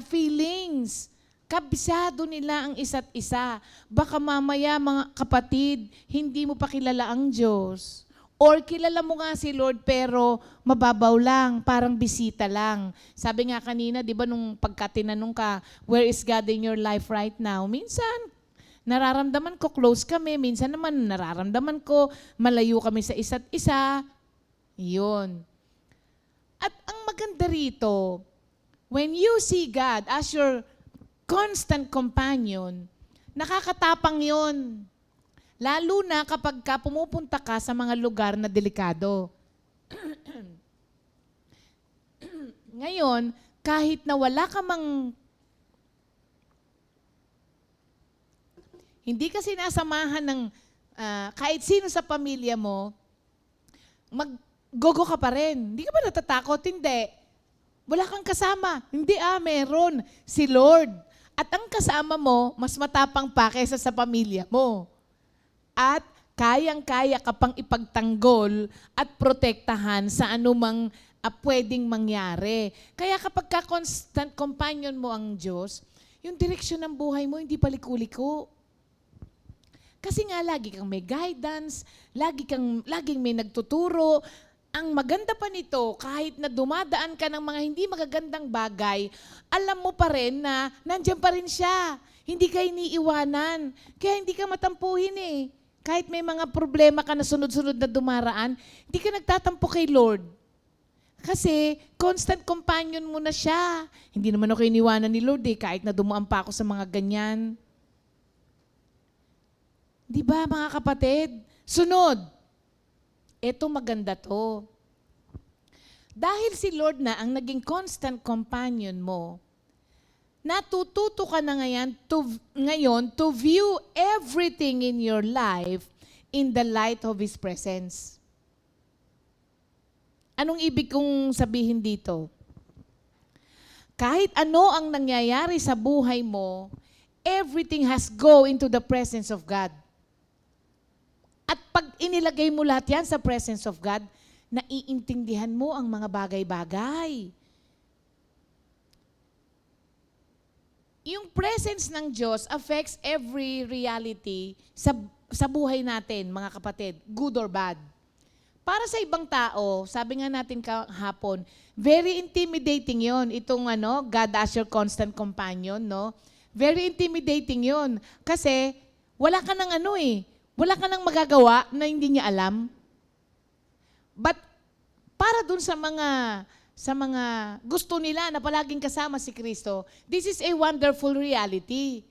feelings. Kabisado nila ang isa't isa. Baka mamaya, mga kapatid, hindi mo pa kilala ang Diyos. Or kilala mo nga si Lord pero mababaw lang, parang bisita lang. Sabi nga kanina, di ba nung pagkatinanong ka, where is God in your life right now? Minsan, nararamdaman ko close kami. Minsan naman, nararamdaman ko malayo kami sa isa't isa. Yun. At ang maganda rito, when you see God as your constant companion, nakakatapang yon. Lalo na kapag ka pumupunta ka sa mga lugar na delikado. Ngayon, kahit na wala ka mang, hindi ka sinasamahan ng kahit sino sa pamilya mo, mag-gogo ka pa rin. Hindi ka ba natatakot? Hindi. Wala kang kasama. Hindi meron. Si Lord. At ang kasama mo, mas matapang pa kaysa sa pamilya mo. At kayang-kaya ka pang ipagtanggol at protektahan sa anumang pwedeng mangyari. Kaya kapag ka-constant companion mo ang Diyos, yung direksyon ng buhay mo hindi paliko-liko. Kasi nga lagi kang may guidance, laging may nagtuturo. Ang maganda pa nito, kahit na dumadaan ka ng mga hindi magagandang bagay, alam mo pa rin na nandiyan pa rin siya. Hindi ka iniiwanan. Kaya hindi ka matampuhin eh. Kahit may mga problema ka na sunod-sunod na dumaraan, hindi ka nagtatampo kay Lord. Kasi constant companion mo na siya. Hindi naman ako iniwanan ni Lord eh, kahit na dumaan pa ako sa mga ganyan. Di ba mga kapatid? Sunod. Ito maganda to. Dahil si Lord na ang naging constant companion mo, natututo ka na ngayon to view everything in your life in the light of His presence. Anong ibig kong sabihin dito? Kahit ano ang nangyayari sa buhay mo, everything has go into the presence of God. At pag inilagay mo lahat yan sa presence of God, naiintindihan mo ang mga bagay-bagay. Yung presence ng Diyos affects every reality sa buhay natin, mga kapatid, good or bad. Para sa ibang tao, sabi nga natin kahapon, very intimidating yon. Itong God as your constant companion, no? Very intimidating yon. Kasi wala ka ng wala ka nang magagawa na hindi niya alam. But para dun sa mga gusto nila na palaging kasama si Kristo, this is a wonderful reality.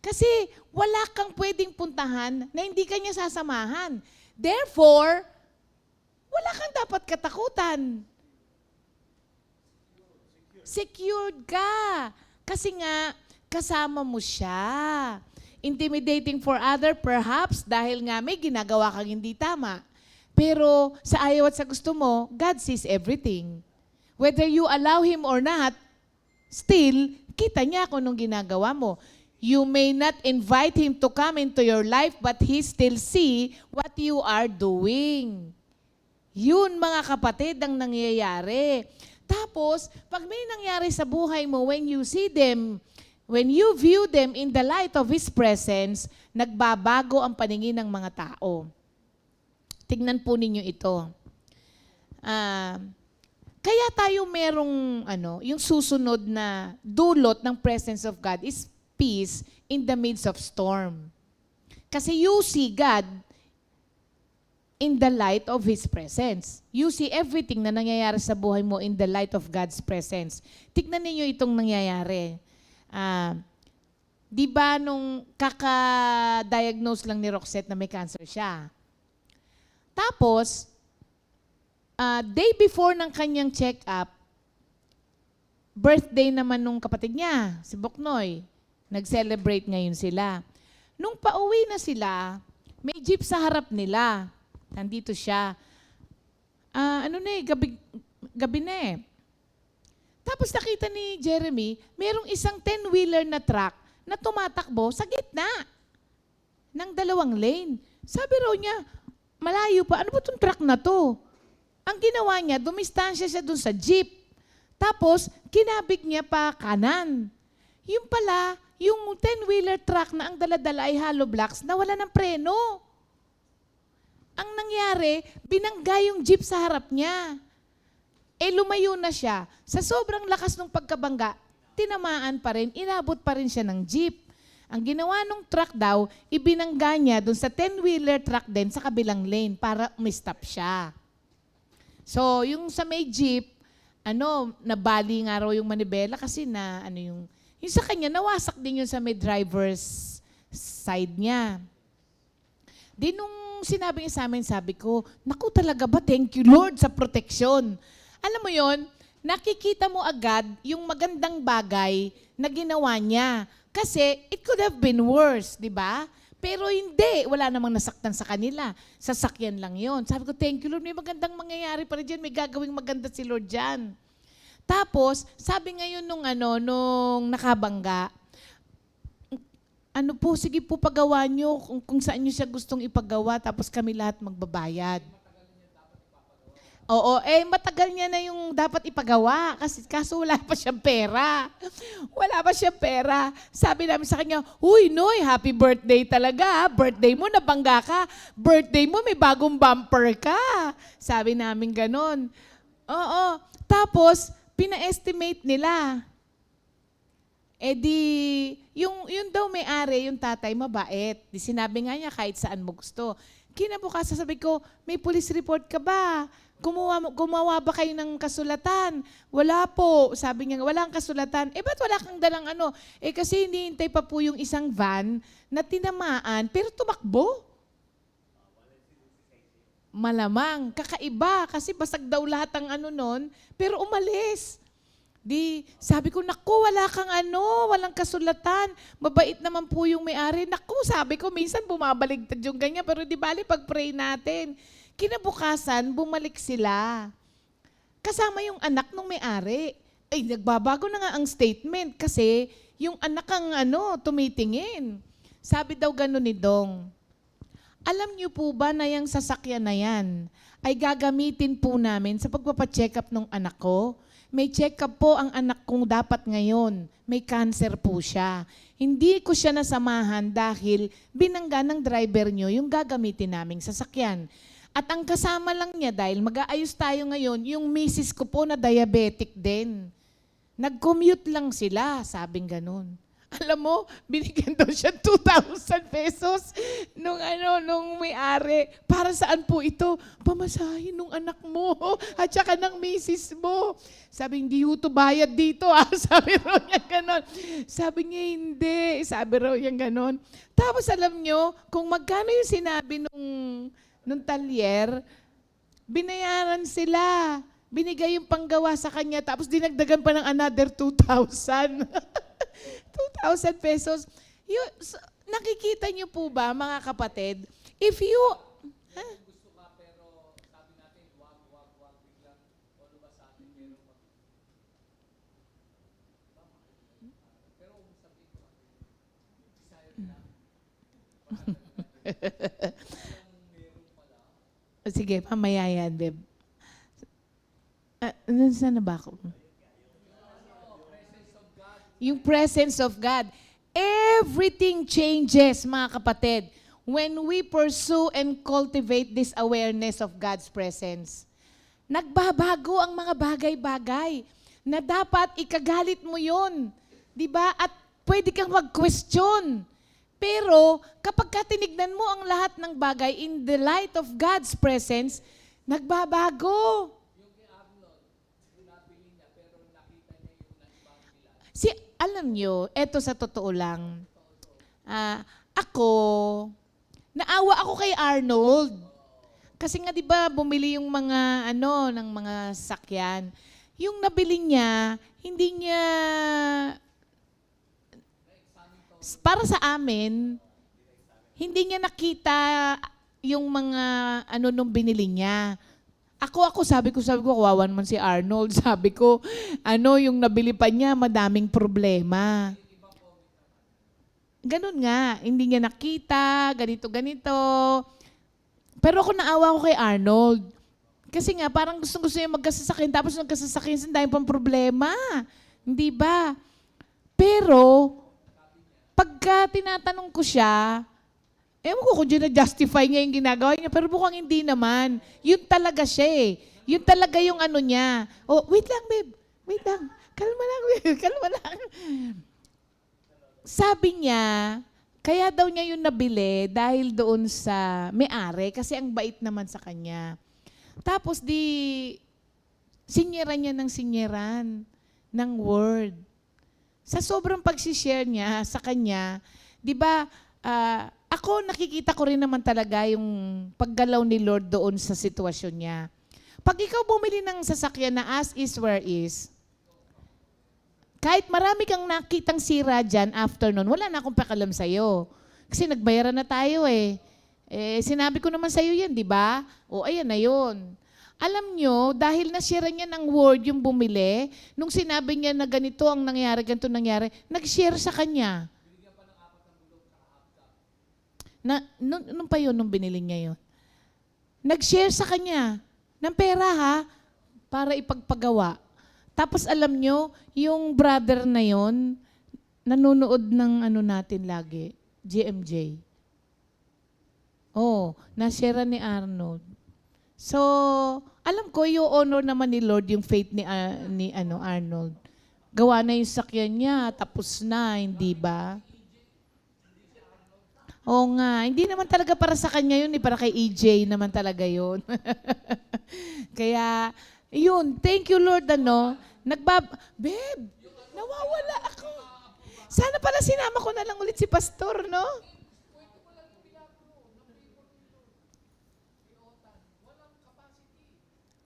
Kasi wala kang pwedeng puntahan na hindi ka niya sasamahan. Therefore, wala kang dapat katakutan. Secured ka. Kasi nga, kasama mo siya. Intimidating for other, perhaps, dahil nga may ginagawa kang hindi tama. Pero sa ayaw at sa gusto mo, God sees everything. Whether you allow Him or not, still, kita niya kung anong ginagawa mo. You may not invite Him to come into your life, but He still see what you are doing. Yun, mga kapatid, ang nangyayari. Tapos, pag may nangyari sa buhay mo, when you see them, when you view them in the light of His presence, nagbabago ang paningin ng mga tao. Tignan po ninyo ito. Kaya tayo merong, yung susunod na dulot ng presence of God is peace in the midst of storm. Kasi you see God in the light of His presence. You see everything na nangyayari sa buhay mo in the light of God's presence. Tignan ninyo itong nangyayari. Di ba nung kaka-diagnose lang ni Roxette na may cancer siya? Tapos, day before ng kanyang check-up, birthday naman nung kapatid niya, si Boknoy. Nag-celebrate ngayon sila. Nung pauwi na sila, may jeep sa harap nila. Nandito siya. Gabi na eh. Tapos nakita ni Jeremy, merong isang 10-wheeler na truck na tumatakbo sa gitna ng 2 lane. Sabi raw niya, malayo pa, ano ba itong truck na to? Ang ginawa niya, dumistansya siya dun sa jeep. Tapos, kinabig niya pa kanan. Yung pala, yung 10-wheeler truck na ang daladala ay hollow blocks na wala ng preno. Ang nangyari, binangga yung jeep sa harap niya. Lumayo na siya. Sa sobrang lakas ng pagkabangga, tinamaan pa rin, inabot pa rin siya ng jeep. Ang ginawa ng truck daw, ibinangga niya dun sa 10-wheeler truck din sa kabilang lane para umistop siya. So, yung sa may jeep, nabali nga raw yung manibela kasi yung sa kanya, nawasak din yun sa may driver's side niya. Di nung sinabi niya sa amin, sabi ko, naku talaga ba, thank you Lord sa protection. Alam mo yon, nakikita mo agad yung magandang bagay na ginawa niya. Kasi it could have been worse, di ba? Pero hindi, wala namang nasaktan sa kanila. Sasakyan lang yon. Sabi ko, thank you Lord, may magandang mangyayari pa rin dyan, may gagawing maganda si Lord dyan. Tapos, sabi ngayon nung nakabangga, sige po pagawa nyo kung saan nyo siya gustong ipagawa, tapos kami lahat magbabayad. Oo, matagal niya na yung dapat ipagawa kaso wala pa siyang pera. Wala pa siyang pera. Sabi namin sa kanya, "Uy, Noy, happy birthday talaga. Birthday mo, nabangga ka. Birthday mo, may bagong bumper ka." Sabi namin ganon. Oo. Tapos, pina-estimate nila. Yung daw may-ari, yung tatay, mabait. Di sinabi nga niya kahit saan mo gusto. Kinabukasan sabi ko, may police report ka ba? Gumawa ba kayo ng kasulatan? Wala po. Sabi niya, walang kasulatan. Ba't wala kang dalang kasi hinihintay pa po yung isang van na tinamaan, pero tumakbo. Malamang. Kakaiba. Kasi basag daw lahat ang nun, pero umalis. Di, sabi ko, naku, wala kang walang kasulatan. Mabait naman po yung may-ari. Naku, sabi ko, minsan bumabaligtad yung ganyan, pero di bali, pag-pray natin. Kinabukasan, bumalik sila. Kasama yung anak ng may-ari. Nagbabago na nga ang statement kasi yung anak ang tumitingin. Sabi daw gano'n ni Dong, alam niyo po ba na yung sasakyan na yan ay gagamitin po namin sa pagpapacheck up ng anak ko? May check-up po ang anak kong dapat ngayon. May cancer po siya. Hindi ko siya nasamahan dahil binangga ng driver nyo yung gagamitin naming sasakyan. At ang kasama lang niya dahil mag-aayos tayo ngayon, yung misis ko po na diabetic din. Nag-commute lang sila, sabing ganun. Alam mo, binigyan daw siya 2,000 pesos nung may-ari. Para saan po ito? Pamasahin nung anak mo at saka ng misis mo. Sabi, hindi ho to bayad dito. Sabi raw niya ganon. Sabi niya, hindi. Sabi raw niya ganon. Tapos alam nyo, kung magkano yung sinabi nung talyer, binayaran sila. Binigay yung panggawa sa kanya, tapos dinagdagan pa ng another 2,000. 2,000 pesos. Nakikita niyo po ba, mga kapatid, if you... Gusto ka pero sabi natin, wag, biglang o lumasatin, pero sabi ko, desire lang. Sige, mamaya yan, babe. Saan na ba ako? Yung presence of God. Everything changes, mga kapatid, when we pursue and cultivate this awareness of God's presence. Nagbabago ang mga bagay-bagay na dapat ikagalit mo yun. Diba? At pwede kang mag-question. Pero kapag ka tinignan mo ang lahat ng bagay in the light of God's presence, nagbabago. Alam nyo, eto sa totoo lang, ako, naawa ako kay Arnold. Kasi nga 'di ba bumili yung mga ng mga sakyan. Yung nabili niya, hindi niya para sa amin, hindi niya nakita yung mga nung binili niya. Ako sabi ko, kawawa naman si Arnold. Sabi ko, yung nabili pa niya, madaming problema. Ganun nga, hindi niya nakita, ganito. Pero ako naawa ko kay Arnold. Kasi nga, parang gusto niya magkasasakyan, tapos nagkasasakyan, dahil pang problema. Hindi ba? Pero, pagka tinatanong ko siya, ewan ko kung na-justify niya yung ginagawa niya, pero mukhang hindi naman. Yun talaga siya eh. Yun talaga yung niya. Oh, wait lang, babe. Wait lang. Kalma lang, babe. Kalma lang. Sabi niya, kaya daw niya yung nabili dahil doon sa may-ari kasi ang bait naman sa kanya. Tapos sinyeran niya ng sinyeran ng word. Sa sobrang pag-share niya sa kanya, di ba, ako nakikita ko rin naman talaga yung paggalaw ni Lord doon sa sitwasyon niya. Pag ikaw bumili ng sasakyan na as is where is, kahit marami kang nakitang sira dyan after nun, wala na akong pakialam sa'yo. Kasi nagbayaran na tayo eh. Sinabi ko naman sa'yo yan, di ba? O ayan na yun. Alam nyo, dahil na-share niya ng word yung bumili, nung sinabi niya na ganito ang nangyari, ganito nangyari, nag-share sa kanya. Nung pa yun, nung binili niya yun. Nag-share sa kanya ng pera ha, para ipagpagawa. Tapos alam nyo, yung brother na yon nanonood ng natin lagi, GMJ. Oh, na-share ni Arnold. So, alam ko, yung honor naman ni Lord yung faith ni Arnold. Gawa na yung sakyan niya, tapos na, hindi ba? Oo nga, hindi naman talaga para sa kanya yun, para kay EJ naman talaga yun. Kaya, yun, thank you Lord, Babe, nawawala ako. Sana pala sinama ko na lang ulit si Pastor, no?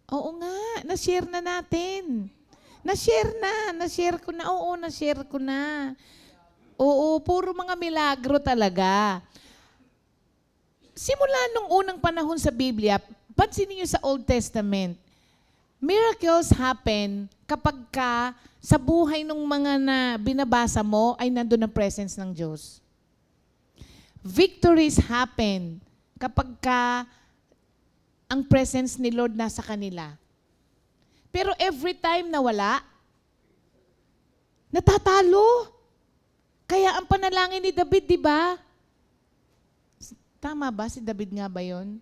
Oo nga, na-share na natin. Na-share ko na. Oo, na-share ko na. Oo, puro mga milagro talaga. Simula nung unang panahon sa Biblia, pansinin niyo sa Old Testament, miracles happen kapag sa buhay ng mga na binabasa mo ay nandun ang presence ng Diyos. Victories happen kapag ang presence ni Lord nasa kanila. Pero every time na wala, natatalo. Kaya ang panalangin ni David, di ba? Tama ba? Si David nga ba yun?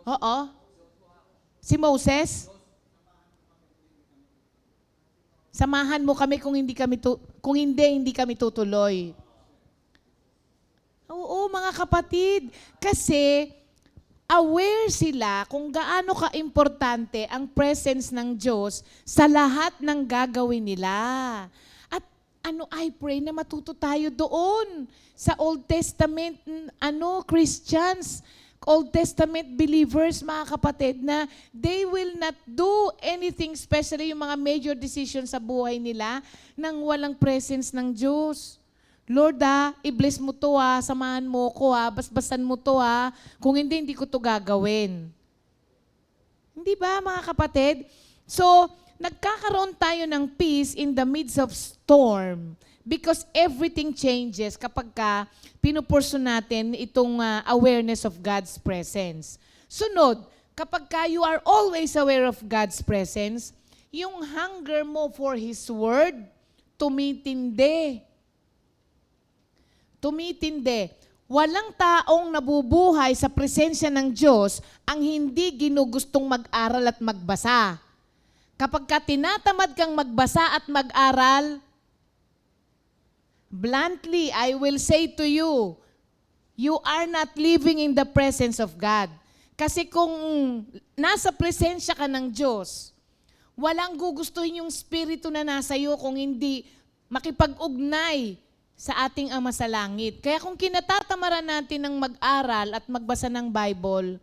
Oo. Si Moses? Samahan mo kami kung hindi kami tutuloy. Oo, mga kapatid. Kasi aware sila kung gaano ka-importante ang presence ng Diyos sa lahat ng gagawin nila. At I pray na matuto tayo doon sa Old Testament, Christians, Old Testament believers, mga kapatid, na they will not do anything, especially yung mga major decisions sa buhay nila, nang walang presence ng Diyos. Lord, i-bless mo to samahan mo ko basbasan mo to kung hindi ko to gagawin. Hindi ba, mga kapatid? So, nagkakaroon tayo ng peace in the midst of storm because everything changes kapag pinupurso natin itong awareness of God's presence. Sunod, kapag you are always aware of God's presence, yung hunger mo for His Word, tumitindi. Walang taong nabubuhay sa presensya ng Diyos ang hindi ginugustong mag-aral at magbasa. Kapag ka tinatamad kang magbasa at mag-aral, bluntly, I will say to you, you are not living in the presence of God. Kasi kung nasa presensya ka ng Diyos, walang gugustuhin yung spirito na nasa iyo kung hindi makipag-ugnay sa ating Ama sa Langit. Kaya kung kinatatamaran natin ng mag-aral at magbasa ng Bible,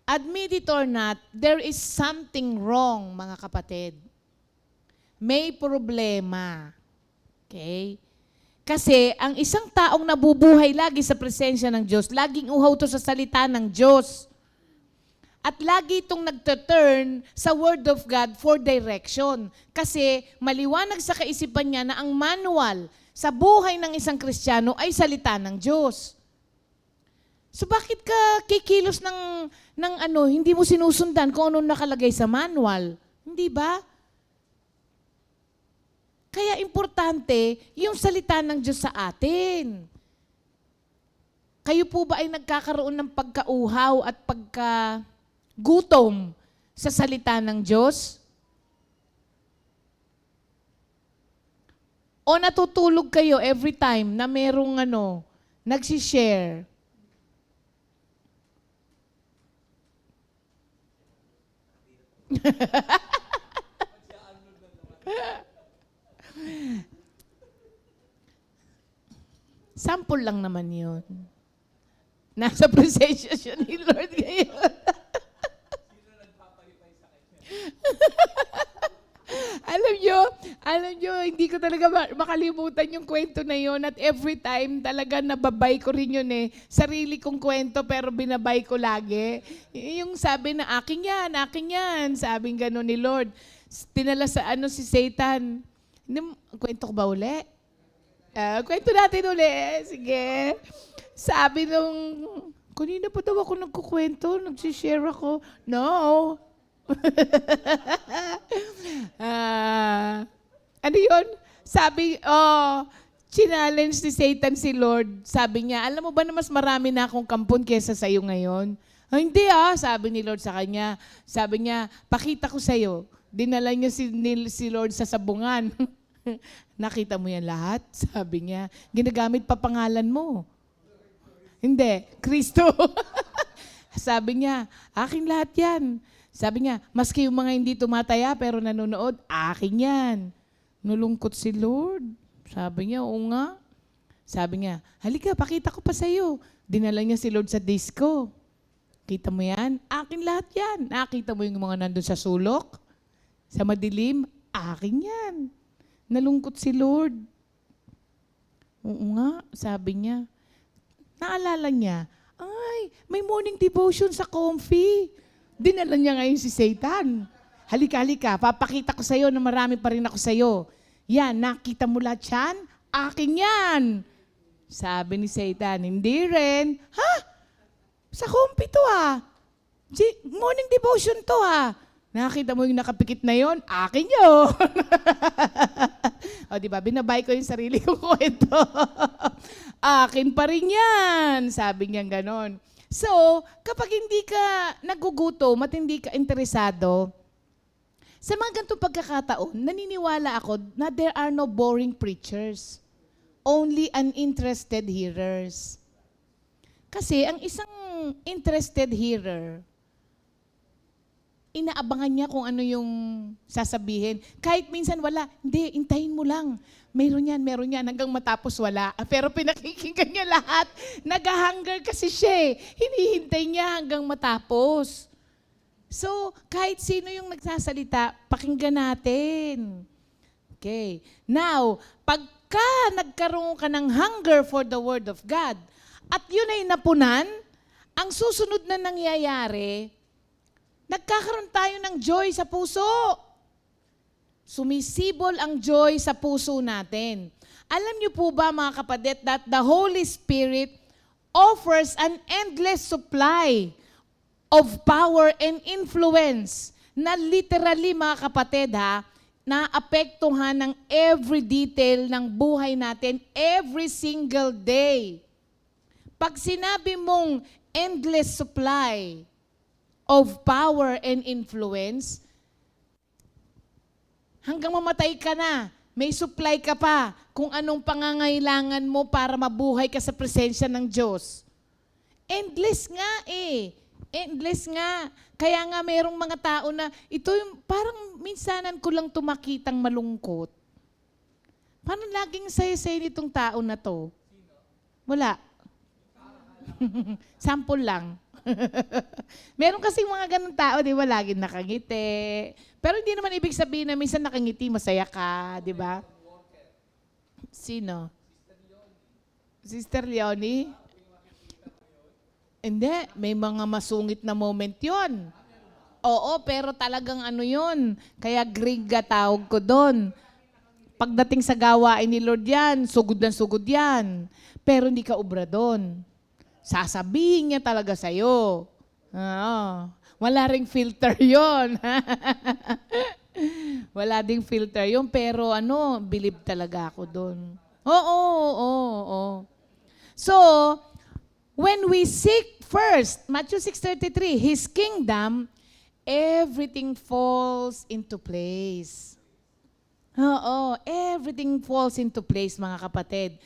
admit it or not, there is something wrong, mga kapatid. May problema. Okay? Kasi ang isang taong nabubuhay lagi sa presensya ng Diyos, laging uhaw to sa salita ng Diyos. At lagi itong nagtuturn sa Word of God for direction. Kasi maliwanag sa kaisipan niya na ang manual sa buhay ng isang Kristiyano ay salita ng Diyos. So bakit ka kikilos ng hindi mo sinusundan kung ano nakalagay sa manual? Hindi ba? Kaya importante yung salita ng Diyos sa atin. Kayo po ba ay nagkakaroon ng pagkauhaw at pagkagutom sa salita ng Diyos? O natutulog kayo every time na merong nagsishare? Sample lang naman yun. Nasa presensya siya ni Lord ngayon. Alam nyo, hindi ko talaga makalimutan yung kwento na yun at every time talaga nababay ko rin yun eh. Sarili kong kwento pero binabay ko lagi. Yung sabi na akin yan, sabing gano'n ni Lord. Tinala sa si Satan. Kwento ko ba uli? Kwento natin uli. Sige. Sabi nung, kanina pa daw ako nagkukwento, nagsishare ako. No. Ano yun? Sabi, challenge ni Satan si Lord. Sabi niya, alam mo ba na mas marami na akong kampon kesa sa'yo ngayon? Hindi sabi ni Lord sa kanya. Sabi niya, pakita ko sa'yo. Dinala niya si Lord sa sabungan. Nakita mo yan lahat? Sabi niya, ginagamit pa pangalan mo. Hindi, Kristo. Sabi niya, akin lahat yan. Sabi niya, maski yung mga hindi tumataya pero nanonood, akin yan. Nulungkot si Lord. Sabi niya, oo nga. Sabi niya, halika, pakita ko pa sa'yo. Dinala niya si Lord sa disco. Kita mo yan? Akin lahat yan. Nakita mo yung mga nandun sa sulok? Sa madilim? Akin yan. Nalungkot si Lord. Oo nga, sabi niya. Naalala niya, ay, may morning devotion sa Comfy. Dinala niya ngayon si Satan. Halika, papakita ko sa'yo na marami pa rin ako sa'yo. Yan, nakita mo lahat yan? Akin yan. Sabi ni Satan, hindi rin. Ha? Sa Comfy to morning devotion to Nakita mo yung nakapikit na yon? Akin yun. O diba, binabay ko yung sarili kong kwento. Akin pa rin yan. Sabi niya ganon. So, kapag hindi ka nagugutom at hindi ka interesado, sa mga ganitong pagkakataon, naniniwala ako na there are no boring preachers. Only uninterested hearers. Kasi ang isang interested hearer, inaabangan niya kung ano yung sasabihin. Kahit minsan wala, hindi, intayin mo lang. Meron yan, hanggang matapos wala. Pero pinakikinggan niya lahat. Nag-hunger kasi siya. Hinihintay niya hanggang matapos. So, kahit sino yung nagsasalita, pakinggan natin. Okay. Now, pagka nagkaroon ka ng hunger for the Word of God, at yun ay napunan, ang susunod na nangyayari, nagkakaroon tayo ng joy sa puso. Sumisibol ang joy sa puso natin. Alam niyo po ba mga kapatid that the Holy Spirit offers an endless supply of power and influence na literally mga kapatid na apektuhan ng every detail ng buhay natin every single day. Pag sinabi mong endless supply of power and influence, Hanggang mamatay ka na, may supply ka pa kung anong pangangailangan mo para mabuhay ka sa presensya ng Diyos. Endless nga eh. Endless nga. Kaya nga mayroong mga tao na ito yung parang minsanan ko lang tumakitang malungkot. Paano laging saya-saya nitong tao na to? Wala. Sample lang. Meron kasing mga ganun tao, di ba, laging nakangiti. Pero hindi naman ibig sabihin na minsan nakangiti, masaya ka, di ba? Sino? Sister Leonie? Hindi, may mga masungit na moment yon. Oo, pero talagang ano yun. Kaya griga tawag ko doon. Pagdating sa gawain ni Lord yan, sugod na sugod yan. Pero hindi ka ubra doon. Sasabihin niya talaga sa'yo. Oo. Wala ring filter yon. Wala ding filter yon, pero believe talaga ako doon. Oo. So, when we seek first, Matthew 6:33, His kingdom, everything falls into place. Oo, everything falls into place, mga kapatid.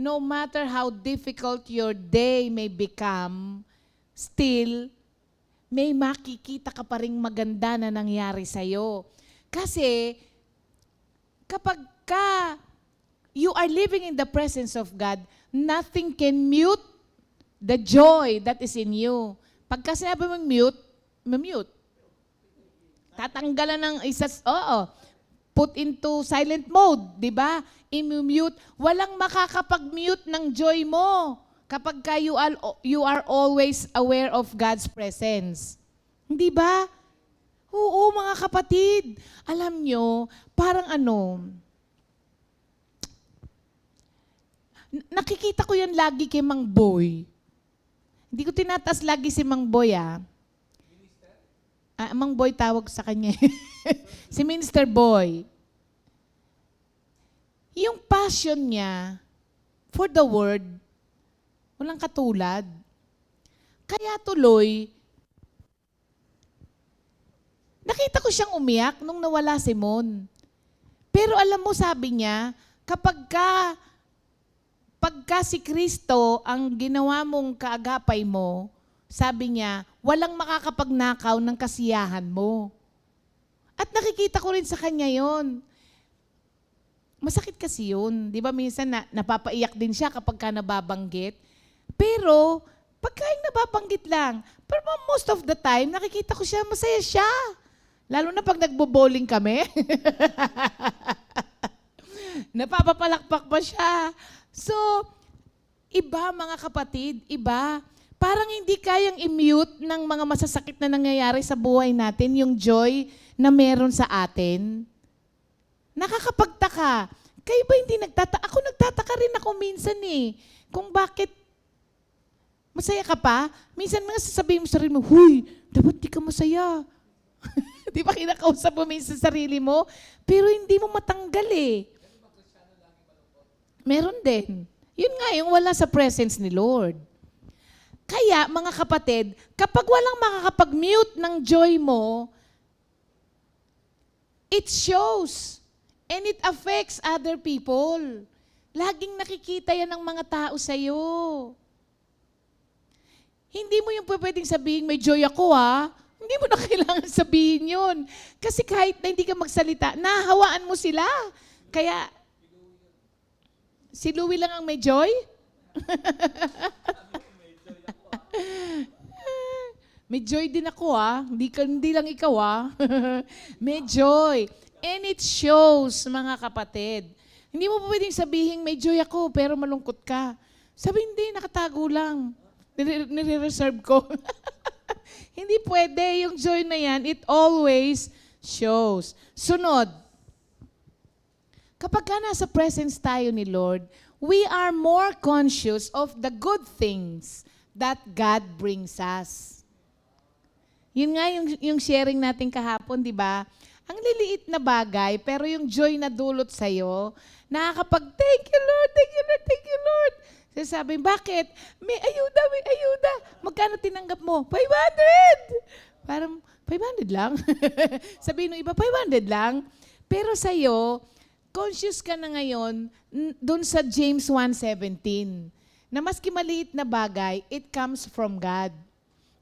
No matter how difficult your day may become, still, may makikita ka pa rin maganda na nangyari sa'yo. Kasi, kapag you are living in the presence of God, nothing can mute the joy that is in you. Pagka sinabi mong mute. Tatanggalan ng put into silent mode, di ba? I-mute. Walang makakapag-mute ng joy mo kapag you are always aware of God's presence. Hindi ba? Oo, mga kapatid. Alam nyo, parang nakikita ko yan lagi kay Mang Boy. Hindi ko tinataas lagi si Mang Boy, Mang Boy tawag sa kanya. Si Minister Boy. Yung passion niya for the word, walang katulad. Kaya tuloy, nakita ko siyang umiyak nung nawala si Mon. Pero alam mo, sabi niya, pagka si Kristo ang ginawa mong kaagapay mo, sabi niya, walang makakapagnakaw ng kasiyahan mo. At nakikita ko rin sa kanya yon. Masakit kasi yun. Di ba minsan napapaiyak din siya kapag nababanggit. Pero, pagka yung nababanggit lang, pero most of the time, nakikita ko siya, masaya siya. Lalo na pag nagbo-bowling kami. Napapapalakpak pa siya. So, iba mga kapatid, iba. Parang hindi kayang i-mute ng mga masasakit na nangyayari sa buhay natin, yung joy na meron sa atin. Nakakapagtaka. Kayo ba hindi nagtataka? Ako nagtataka rin ako minsan kung bakit masaya ka pa. Minsan mga sasabihin mo sa sarili mo, huy, dapat di ka masaya. Di ba kinakausap mo minsan sa sarili mo? Pero hindi mo matanggal Meron din. Yun nga, yung wala sa presence ni Lord. Kaya, mga kapatid, kapag walang makakapag-mute ng joy mo, it shows and it affects other people. Laging nakikita yan ng mga tao sa'yo. Hindi mo yung pwedeng sabihin, may joy ako Hindi mo na kailangan sabihin yun. Kasi kahit na hindi ka magsalita, nahawaan mo sila. Kaya, si Louie lang ang may joy? May joy din ako Hindi lang ikaw May joy. And it shows, mga kapatid. Hindi mo pwedeng sabihin, may joy ako, pero malungkot ka. Sabi, hindi, nakatago lang. Nire-reserve ko. Hindi pwede. Yung joy na yan, it always shows. Sunod. Kapag nasa presence tayo ni Lord, we are more conscious of the good things that God brings us. Yun nga yung sharing natin kahapon, di ba? Ang liliit na bagay, pero yung joy na dulot sa'yo, thank you Lord, thank you Lord, thank you Lord. Sasabi, bakit? May ayuda. Magkano tinanggap mo? 500! Parang, 500 lang? Sabihin ng iba, 500 lang? Pero sa'yo, conscious ka na ngayon dun sa James 1:17 na maski maliit na bagay, it comes from God.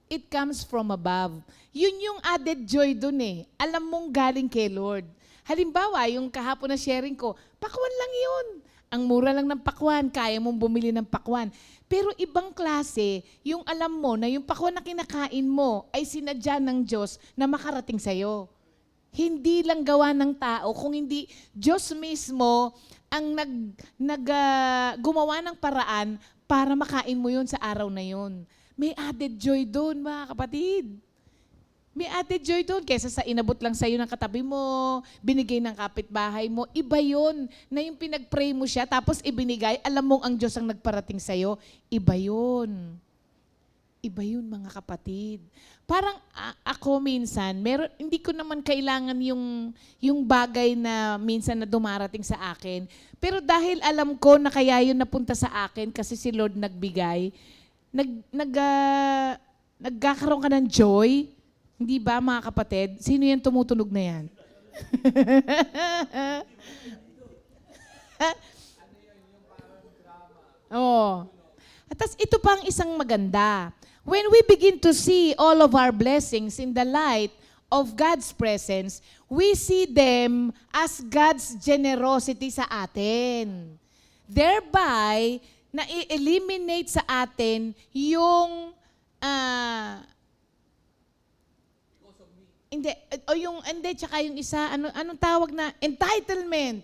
It comes from above. Yun yung added joy dun eh. Alam mong galing kay Lord. Halimbawa, yung kahapon na sharing ko, pakwan lang yun. Ang mura lang ng pakwan, kaya mong bumili ng pakwan. Pero ibang klase, yung alam mo na yung pakwan na kinakain mo ay sinadya ng Diyos na makarating sa'yo. Hindi lang gawa ng tao, kung hindi Diyos mismo ang gumawa ng paraan para makain mo yun sa araw na yun. May added joy doon, mga kapatid. May added joy doon kaysa sa inabot lang sa'yo ng katabi mo, binigay ng kapitbahay mo. Iba yun na yung pinag-pray mo siya tapos ibinigay, alam mong ang Diyos ang nagparating sa'yo. Iba yun. Iba yun, mga kapatid. Parang ako minsan, hindi ko naman kailangan yung bagay na minsan na dumarating sa akin. Pero dahil alam ko na kaya yun napunta sa akin kasi si Lord nagbigay, nagkakaroon ka ng joy. Hindi ba, mga kapatid? Sino yan tumutunog na yan? Oh. At ito pang isang maganda. When we begin to see all of our blessings in the light of God's presence, we see them as God's generosity sa atin. Thereby, na-eliminate sa atin yung tsaka yung isa, anong tawag na? Entitlement.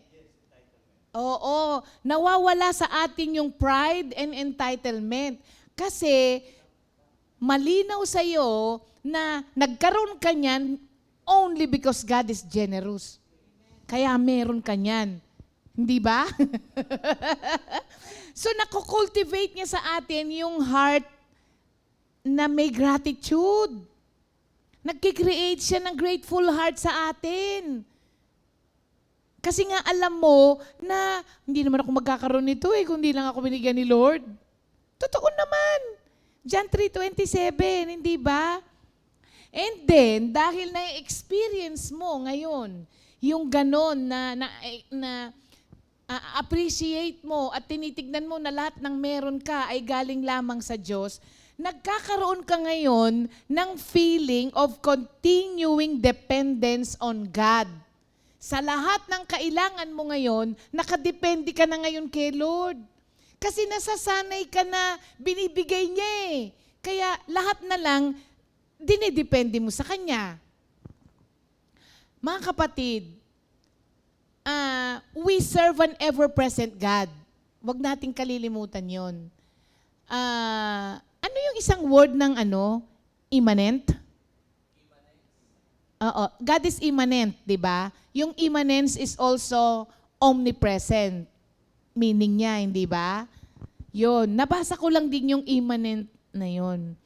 Oo, nawawala sa atin yung pride and entitlement. Kasi, malinaw sa'yo na nagkaroon ka niyan only because God is generous. Kaya meron ka niyan. Hindi ba? So, nakukultivate niya sa atin yung heart na may gratitude. Nagkikreate siya ng grateful heart sa atin. Kasi nga alam mo na hindi naman ako magkakaroon nito kung hindi lang ako binigyan ni Lord. Totoo naman. John 3:27, hindi ba? And then, dahil na-experience mo ngayon, yung ganon na appreciate mo at tinitignan mo na lahat ng meron ka ay galing lamang sa Diyos, nagkakaroon ka ngayon ng feeling of continuing dependence on God. Sa lahat ng kailangan mo ngayon, nakadepende ka na ngayon kay Lord. Kasi nasasanay ka na binibigay niya eh. Kaya lahat na lang, dinidepende mo sa Kanya. Mga kapatid, we serve an ever-present God. Huwag nating kalilimutan yon. Ano yung isang word ng immanent? Oo, God is immanent, di ba? Yung immanence is also omnipresent. Meaning niya, hindi ba? Yun. Nabasa ko lang din yung immanent na yun.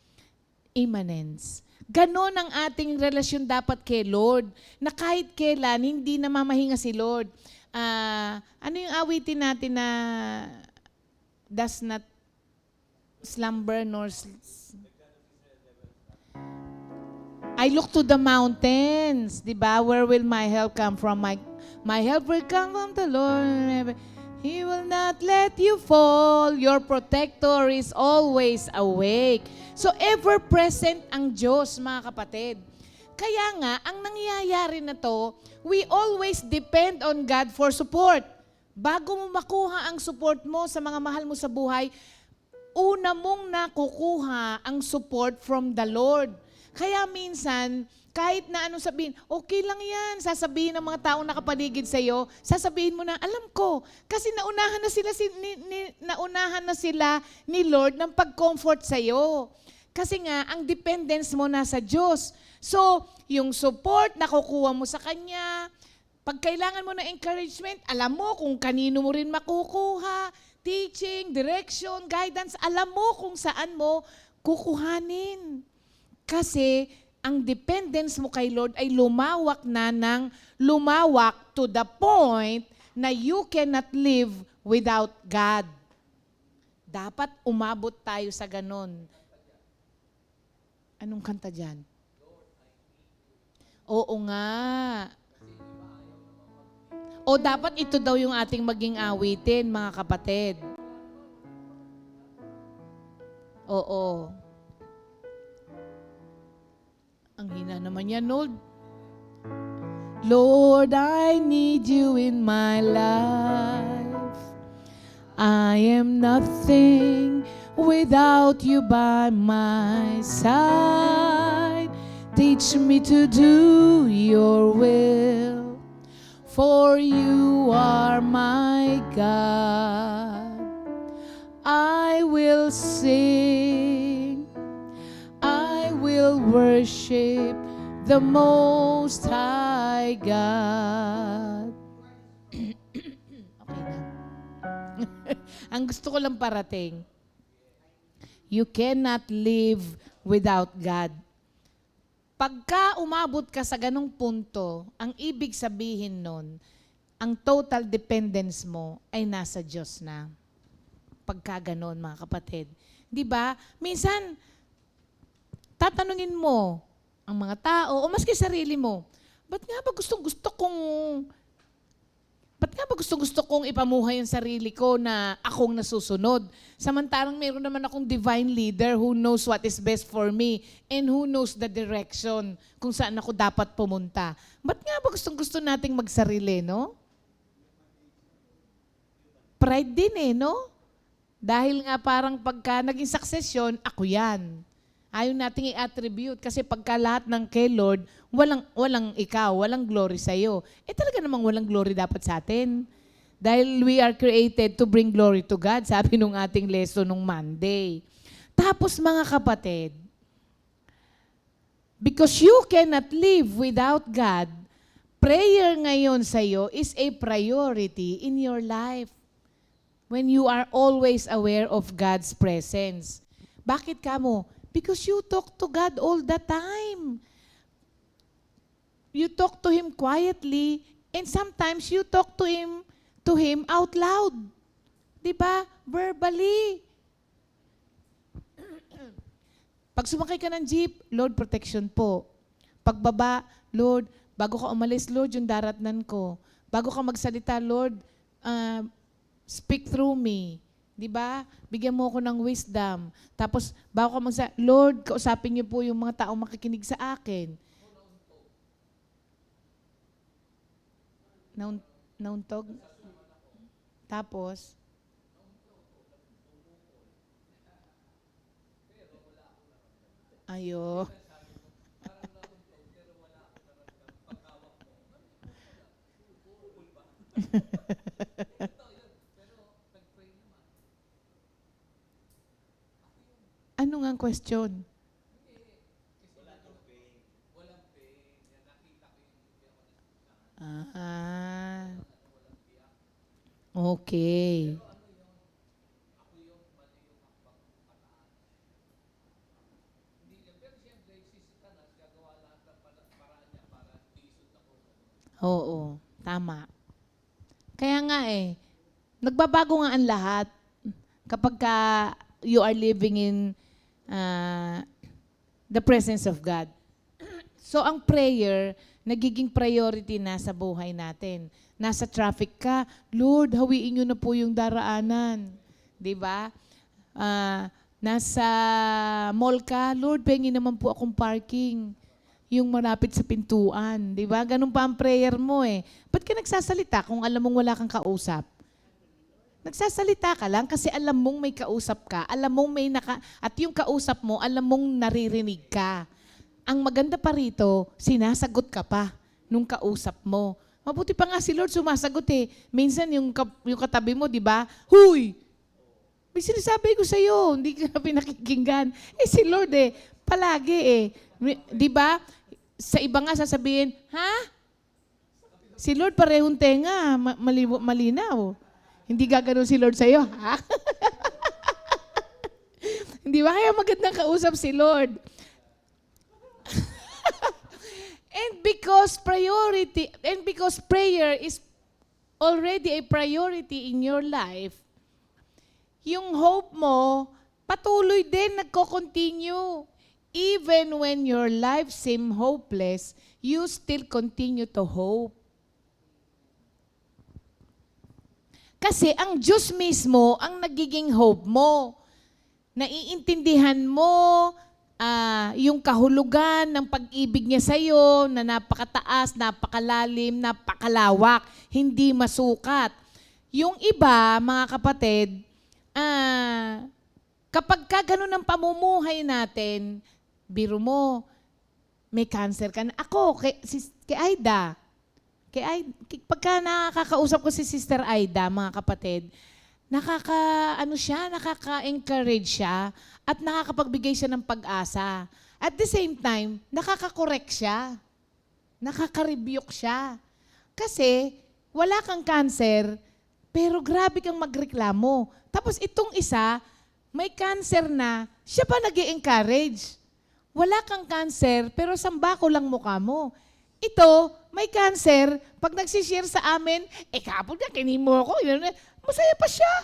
Immanence. Ganon ang ating relasyon dapat kay Lord. Na kahit kailan, hindi namamahinga si Lord. Ano yung awitin natin na does not slumber nor I look to the mountains, di ba? Where will my help come from? My help will come from the Lord. He will not let you fall. Your protector is always awake. So, ever-present ang Diyos, mga kapatid. Kaya nga, ang nangyayari na to, we always depend on God for support. Bago mo makuha ang support mo sa mga mahal mo sa buhay, una mong nakukuha ang support from the Lord. Kaya minsan, kahit na anong sabihin, okay lang yan. Sasabihin ng mga taong nakapaligid sa'yo, sasabihin mo na, alam ko, kasi naunahan na sila ni Lord ng pag-comfort sa'yo. Kasi nga, ang dependence mo nasa Diyos. So, yung support na kukuha mo sa Kanya, pag kailangan mo ng encouragement, alam mo kung kanino mo rin makukuha, teaching, direction, guidance, alam mo kung saan mo kukuhanin. Kasi, ang dependence mo kay Lord ay lumawak na ng lumawak to the point na you cannot live without God. Dapat umabot tayo sa ganon. Anong kanta dyan? Oo nga. O dapat ito daw yung ating maging awitin, mga kapatid? Oo. Ang hina naman yan, Lord. Lord, I need you in my life. I am nothing without you by my side. Teach me to do your will, for you are my God. I will sing, I will worship the Most High God. Okay na. Ang gusto ko lang parating, you cannot live without God. Pagka umabot ka sa ganong punto, ang ibig sabihin nun, ang total dependence mo ay nasa Diyos na. Pagka ganon, mga kapatid. Di ba? Minsan, tatanungin mo ang mga tao, o maski sarili mo, ba't nga ba gustong-gusto kong ipamuhay yung sarili ko na akong nasusunod? Samantalang mayroon naman akong divine leader who knows what is best for me and who knows the direction kung saan ako dapat pumunta. Ba't nga ba gustong-gusto nating magsarili, no? Pride din no? Dahil nga parang pagka naging success yun, ako yan. Ayaw nating i-attribute kasi pagka lahat ng kay Lord, walang ikaw, walang glory sa'yo. Talaga namang walang glory dapat sa atin. Dahil we are created to bring glory to God, sabi nung ating lesson nung Monday. Tapos mga kapatid, because you cannot live without God, prayer ngayon sa'yo is a priority in your life. When you are always aware of God's presence. Bakit ka mo? Because you talk to God all the time. You talk to Him quietly, and sometimes you talk to Him out loud. Diba? Verbally. Pag sumakay ka ng jeep, Lord, protection po. Pagbaba, Lord, bago ka umalis, Lord, yung daratnan ko. Bago ka magsalita, Lord, speak through me. Diba? Bigyan mo ako ng wisdom. Tapos, bago ka Lord, kausapin niyo po yung mga taong makikinig sa akin. Nauntog? Tapos? Ayo. Ano nga ang question? Okay. Oo, tama. Kaya nga nagbabago nga ang lahat kapag you are living in the presence of God. So ang prayer, nagiging priority na sa buhay natin. Nasa traffic ka, Lord, hawiin niyo na po yung daraanan. Diba? Nasa mall ka, Lord, pengi naman po akong parking. Yung malapit sa pintuan. Diba? Ganun pa ang prayer mo Ba't ka nagsasalita kung alam mong wala kang kausap? Nagsasalita ka lang kasi alam mong may kausap ka, alam mong at yung kausap mo, alam mong naririnig ka. Ang maganda pa rito, sinasagot ka pa nung kausap mo. Mabuti pa nga si Lord sumasagot Minsan yung katabi mo, di ba? Huy! May sinasabi ko sa'yo, hindi ka pinakikinggan. Si Lord palagi Di ba? Sa iba nga sasabihin, ha? Si Lord parehong tenga, malinaw. Hindi gagano si Lord sa'yo, ha? Hindi ba? Kaya magandang kausap si Lord. And because prayer is already a priority in your life, yung hope mo, patuloy din, nagko-continue. Even when your life seems hopeless, you still continue to hope. Kasi ang Diyos mismo ang nagiging hope mo. Naiintindihan mo yung kahulugan ng pag-ibig niya sa'yo na napakataas, napakalalim, napakalawak, hindi masukat. Yung iba, mga kapatid, kapag ka ganun ang pamumuhay natin, biro mo, may cancer ka na. Ako, kay Aida, pagka nakakausap ko si Sister Aida, mga kapatid, nakaka-encourage siya at nakakapagbigay siya ng pag-asa. At the same time, nakaka-correct siya. Nakaka-rebuke siya. Kasi wala kang cancer, pero grabe kang magreklamo. Tapos itong isa, may cancer na, siya pa nag-i-encourage. Wala kang cancer, pero sambako lang mukha mo. Ito, may cancer, pag nagsishare sa amin, kapag na, kinimo ako, masaya pa siya.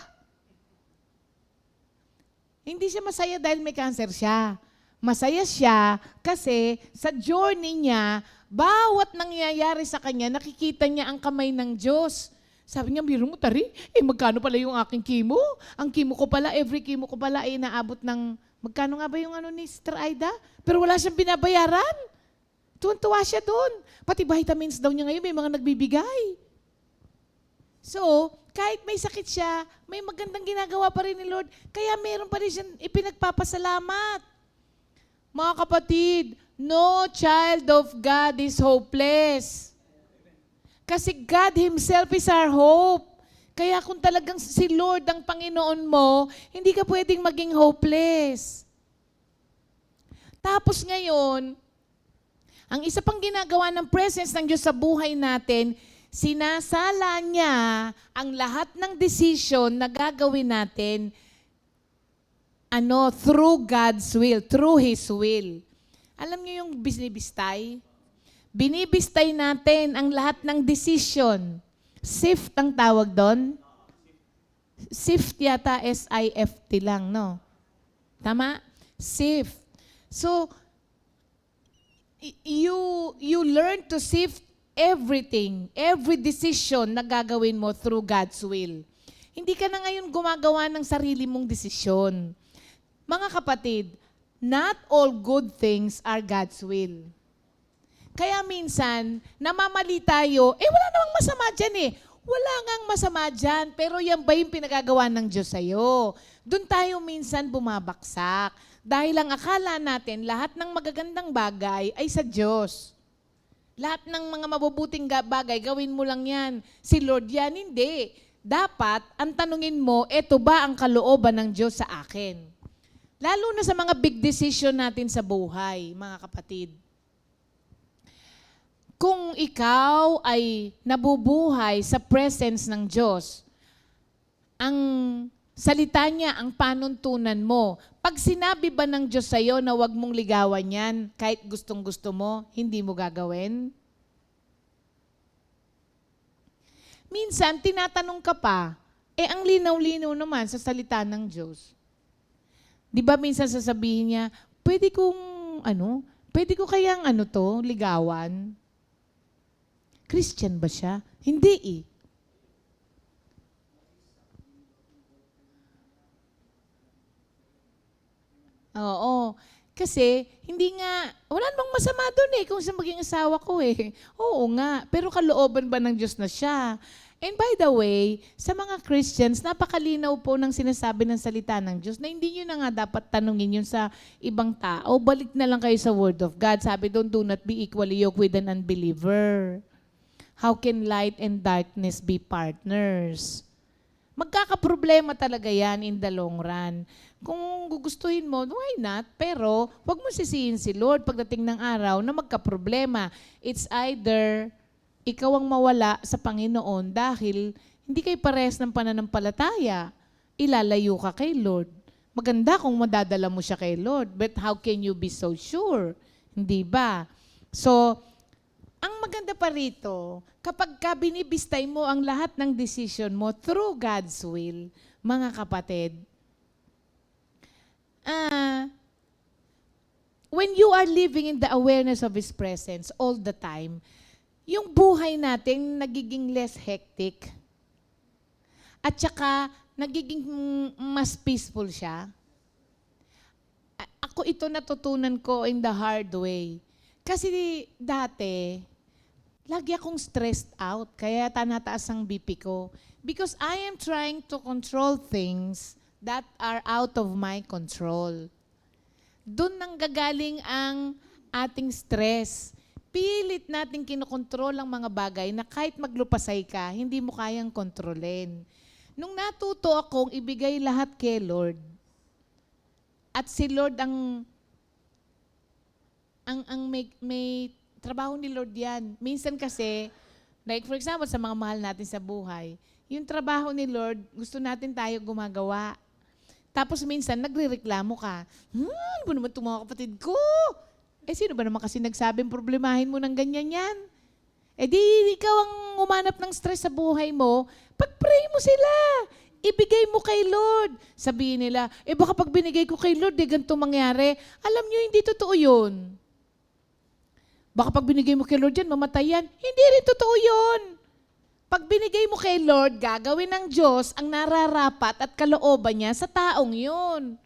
Hindi siya masaya dahil may cancer siya. Masaya siya kasi sa journey niya, bawat nangyayari sa kanya, nakikita niya ang kamay ng Diyos. Sabi niya, biro mo, Tari, magkano pala yung aking chemo? Ang chemo ko pala, every chemo ko pala ay naabot ng, magkano nga ba yung ni Sister Aida? Pero wala siyang binabayaran. Tuwan-tuwa siya doon. Pati vitamins daw niya ngayon, may mga nagbibigay. So, kahit may sakit siya, may magandang ginagawa pa rin ni Lord, kaya meron pa rin siyang ipinagpapasalamat. Mga kapatid, no child of God is hopeless. Kasi God Himself is our hope. Kaya kung talagang si Lord ang Panginoon mo, hindi ka pwedeng maging hopeless. Tapos ngayon, ang isa pang ginagawa ng presence ng Diyos sa buhay natin, sinasala niya ang lahat ng decision na gagawin natin through God's will, through His will. Alam niyo yung binibistay? Binibistay natin ang lahat ng decision. Sift ang tawag doon. Sift yata, S-I-F-T lang, no? Tama? Sift. So, you learn to sift everything, every decision na gagawin mo through God's will. Hindi ka na ngayon gumagawa ng sarili mong desisyon. Mga kapatid, not all good things are God's will. Kaya minsan, namamali tayo, wala namang masama dyan eh. Wala ngang masama dyan, pero yan ba yung pinagagawa ng Diyos sa'yo? Doon tayo minsan bumabaksak. Dahil ang akala natin, lahat ng magagandang bagay ay sa Diyos. Lahat ng mga mabubuting bagay, gawin mo lang yan. Si Lord yan, hindi. Dapat, ang tanungin mo, eto ba ang kalooban ng Diyos sa akin? Lalo na sa mga big decision natin sa buhay, mga kapatid. Kung ikaw ay nabubuhay sa presence ng Diyos, ang salita niya, ang panuntunan mo, pag sinabi ba ng Diyos sa'yo na huwag mong ligawan yan, kahit gustong-gusto mo, hindi mo gagawin? Minsan, tinatanong ka pa, ang linaw-linaw naman sa salita ng Diyos. Di ba minsan sasabihin niya, pwede ko kayang ligawan? Christian ba siya? Hindi eh. Oo. Kasi, wala namang masama doon eh, kung siya maging asawa ko eh. Oo nga, pero kalooban ba ng Diyos na siya? And by the way, sa mga Christians, napakalinaw po ng sinasabi ng salita ng Diyos na hindi nyo na nga dapat tanungin yun sa ibang tao. Balik na lang kayo sa Word of God. Sabi doon, do not be equally yoked with an unbeliever. How can light and darkness be partners? Magkakaproblema talaga yan in the long run. Kung gugustuhin mo, why not? Pero wag mo sisihin si Lord pagdating ng araw na magkaproblema. It's either ikaw ang mawala sa Panginoon dahil hindi kayo pares ng pananampalataya. Ilalayo ka kay Lord. Maganda kung madadala mo siya kay Lord, but how can you be so sure? Hindi ba? So, ang maganda pa rito, kapag ka binibistay mo ang lahat ng decision mo through God's will, mga kapatid, when you are living in the awareness of His presence all the time, yung buhay natin nagiging less hectic. At saka, nagiging mas peaceful siya. Ako ito natutunan ko in the hard way. Kasi dati, lagi akong stressed out, kaya tanataas ang BP ko. Because I am trying to control things that are out of my control. Doon nang gagaling ang ating stress. Pilit natin kinokontrol ang mga bagay na kahit maglupasay ka, hindi mo kayang kontrolin. Nung natuto akong ibigay lahat kay Lord, at si Lord ang may trabaho ni Lord yan. Minsan kasi, like for example, sa mga mahal natin sa buhay, yung trabaho ni Lord, gusto natin tayo gumagawa. Tapos minsan, nagrereklamo ka. Ano ba naman itong mga kapatid ko? Sino ba naman kasi nagsabing problemahin mo ng ganyan yan? Di ikaw ang umanap ng stress sa buhay mo, pag-pray mo sila. Ibigay mo kay Lord. Sabihin nila, baka pag binigay ko kay Lord, ganito mangyari. Alam nyo, hindi totoo yun. Baka pag binigay mo kay Lord yan, mamatay yan. Hindi rin totoo yun. Pag binigay mo kay Lord, gagawin ng Diyos ang nararapat at kalooban niya sa taong yun.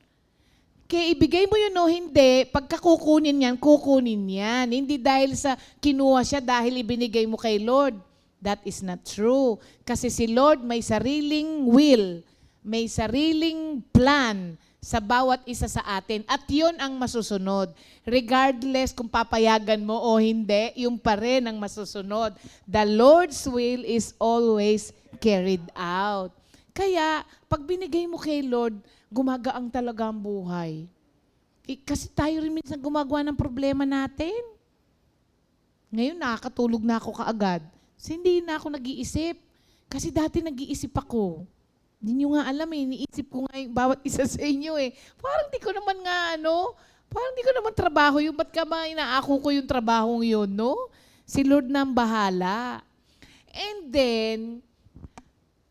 Kaya ibigay mo yun o hindi, pagka kukunin yan. Hindi dahil sa kinuha siya dahil ibinigay mo kay Lord. That is not true. Kasi si Lord may sariling will, may sariling plan sa bawat isa sa atin. At yun ang masusunod. Regardless kung papayagan mo o hindi, yung pa rin ang masusunod. The Lord's will is always carried out. Kaya, pag binigay mo kay Lord, gumagaang talaga ang buhay. Kasi tayo rin minsan gumagawa ng problema natin. Ngayon, nakakatulog na ako kaagad. Kasi hindi na ako nag-iisip. Kasi dati nag-iisip ako. Hindi nyo nga alam iniisip ko nga yung bawat isa sa inyo Parang di ko naman parang di ko naman trabaho yun. Ba't ka ba inaako ko yung trabaho yun, no? Si Lord na ang bahala. And then,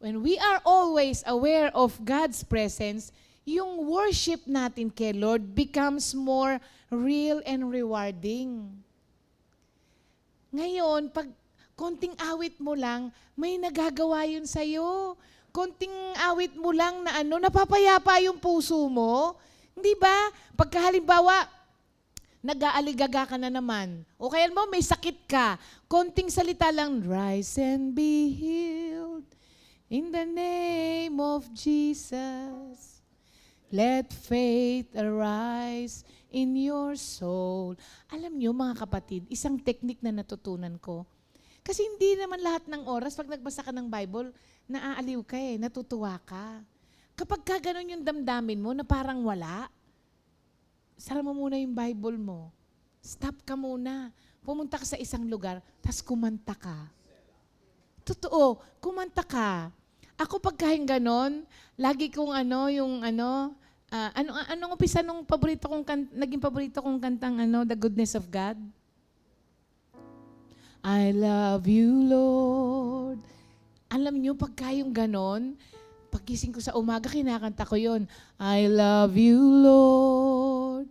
when we are always aware of God's presence, yung worship natin kay Lord becomes more real and rewarding. Ngayon, pag konting awit mo lang, may nagagawa yun sa'yo. Konting awit mo lang na napapayapa yung puso mo. Hindi ba? Pagka halimbawa, nag-aaligaga ka na naman. O kaya mo, may sakit ka. Konting salita lang, rise and be healed in the name of Jesus. Let faith arise in your soul. Alam nyo mga kapatid, isang technique na natutunan ko. Kasi hindi naman lahat ng oras, pag nagbasa ka ng Bible, naaaliw ka natutuwa ka. Kapag ka ganun yung damdamin mo na parang wala, sara mo muna yung Bible mo. Stop ka muna. Pumunta ka sa isang lugar, tas kumanta ka. Totoo, kumanta ka. Ako pagkain ganon, lagi kong anong umpisa nung naging paborito kong kantang The Goodness of God? I love you, Lord. Alam nyo, pagka yung ganon, pagising ko sa umaga, kinakanta ko yun. I love you, Lord,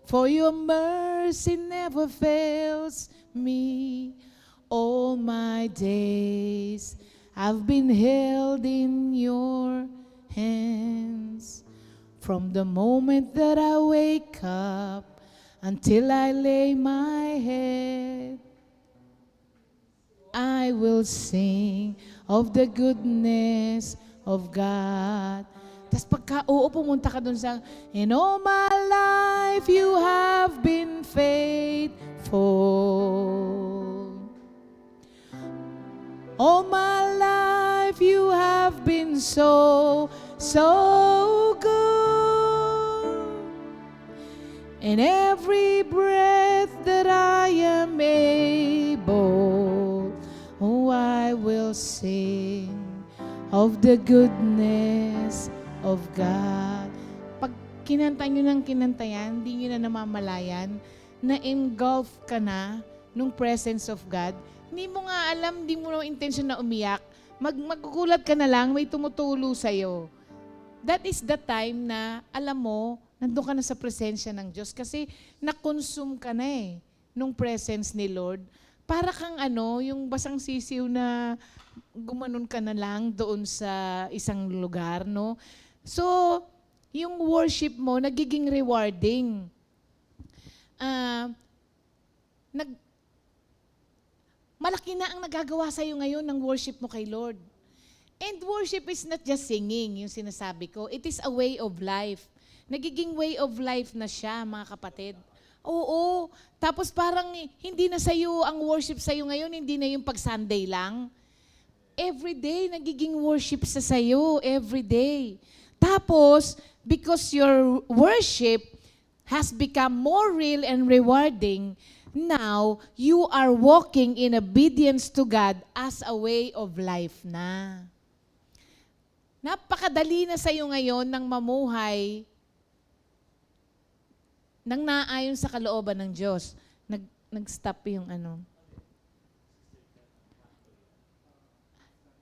for your mercy never fails me. All my days I've been held in your hands. From the moment that I wake up until I lay my head, I will sing of the goodness of God. Tapos pagka, pumunta ka dun sa, in all my life you have been faithful. All my life you have been so, so good. And every breath that I am able, I will sing of the goodness of God. Pag kinanta nyo ng kinanta yan, hindi nyo na namamalayan na engulf ka na nung presence of God. Hindi mo nga alam, hindi mo na intention na umiyak. Magugulat ka na lang, may tumutulo sa'yo. That is the time na, alam mo, nandun ka na sa presensya ng Diyos kasi na-consume ka na nung presence ni Lord. para kang yung basang sisiw na gumanon ka na lang doon sa isang lugar, no? So, yung worship mo, nagiging rewarding. Ah, nag, malaki na ang nagagawa sa'yo ngayon ng worship mo kay Lord. And worship is not just singing, yung sinasabi ko. It is a way of life. Nagiging way of life na siya, mga kapatid. Oo. Tapos parang hindi na sa'yo ang worship sa'yo ngayon, hindi na yung pag-Sunday lang. Every day, nagiging worship sa sa'yo. Every day. Tapos, because your worship has become more real and rewarding, now, you are walking in obedience to God as a way of life na. Napakadali na sa iyo ngayon ng mamuhay nang naayon sa kalooban ng Diyos. Nag-stop yung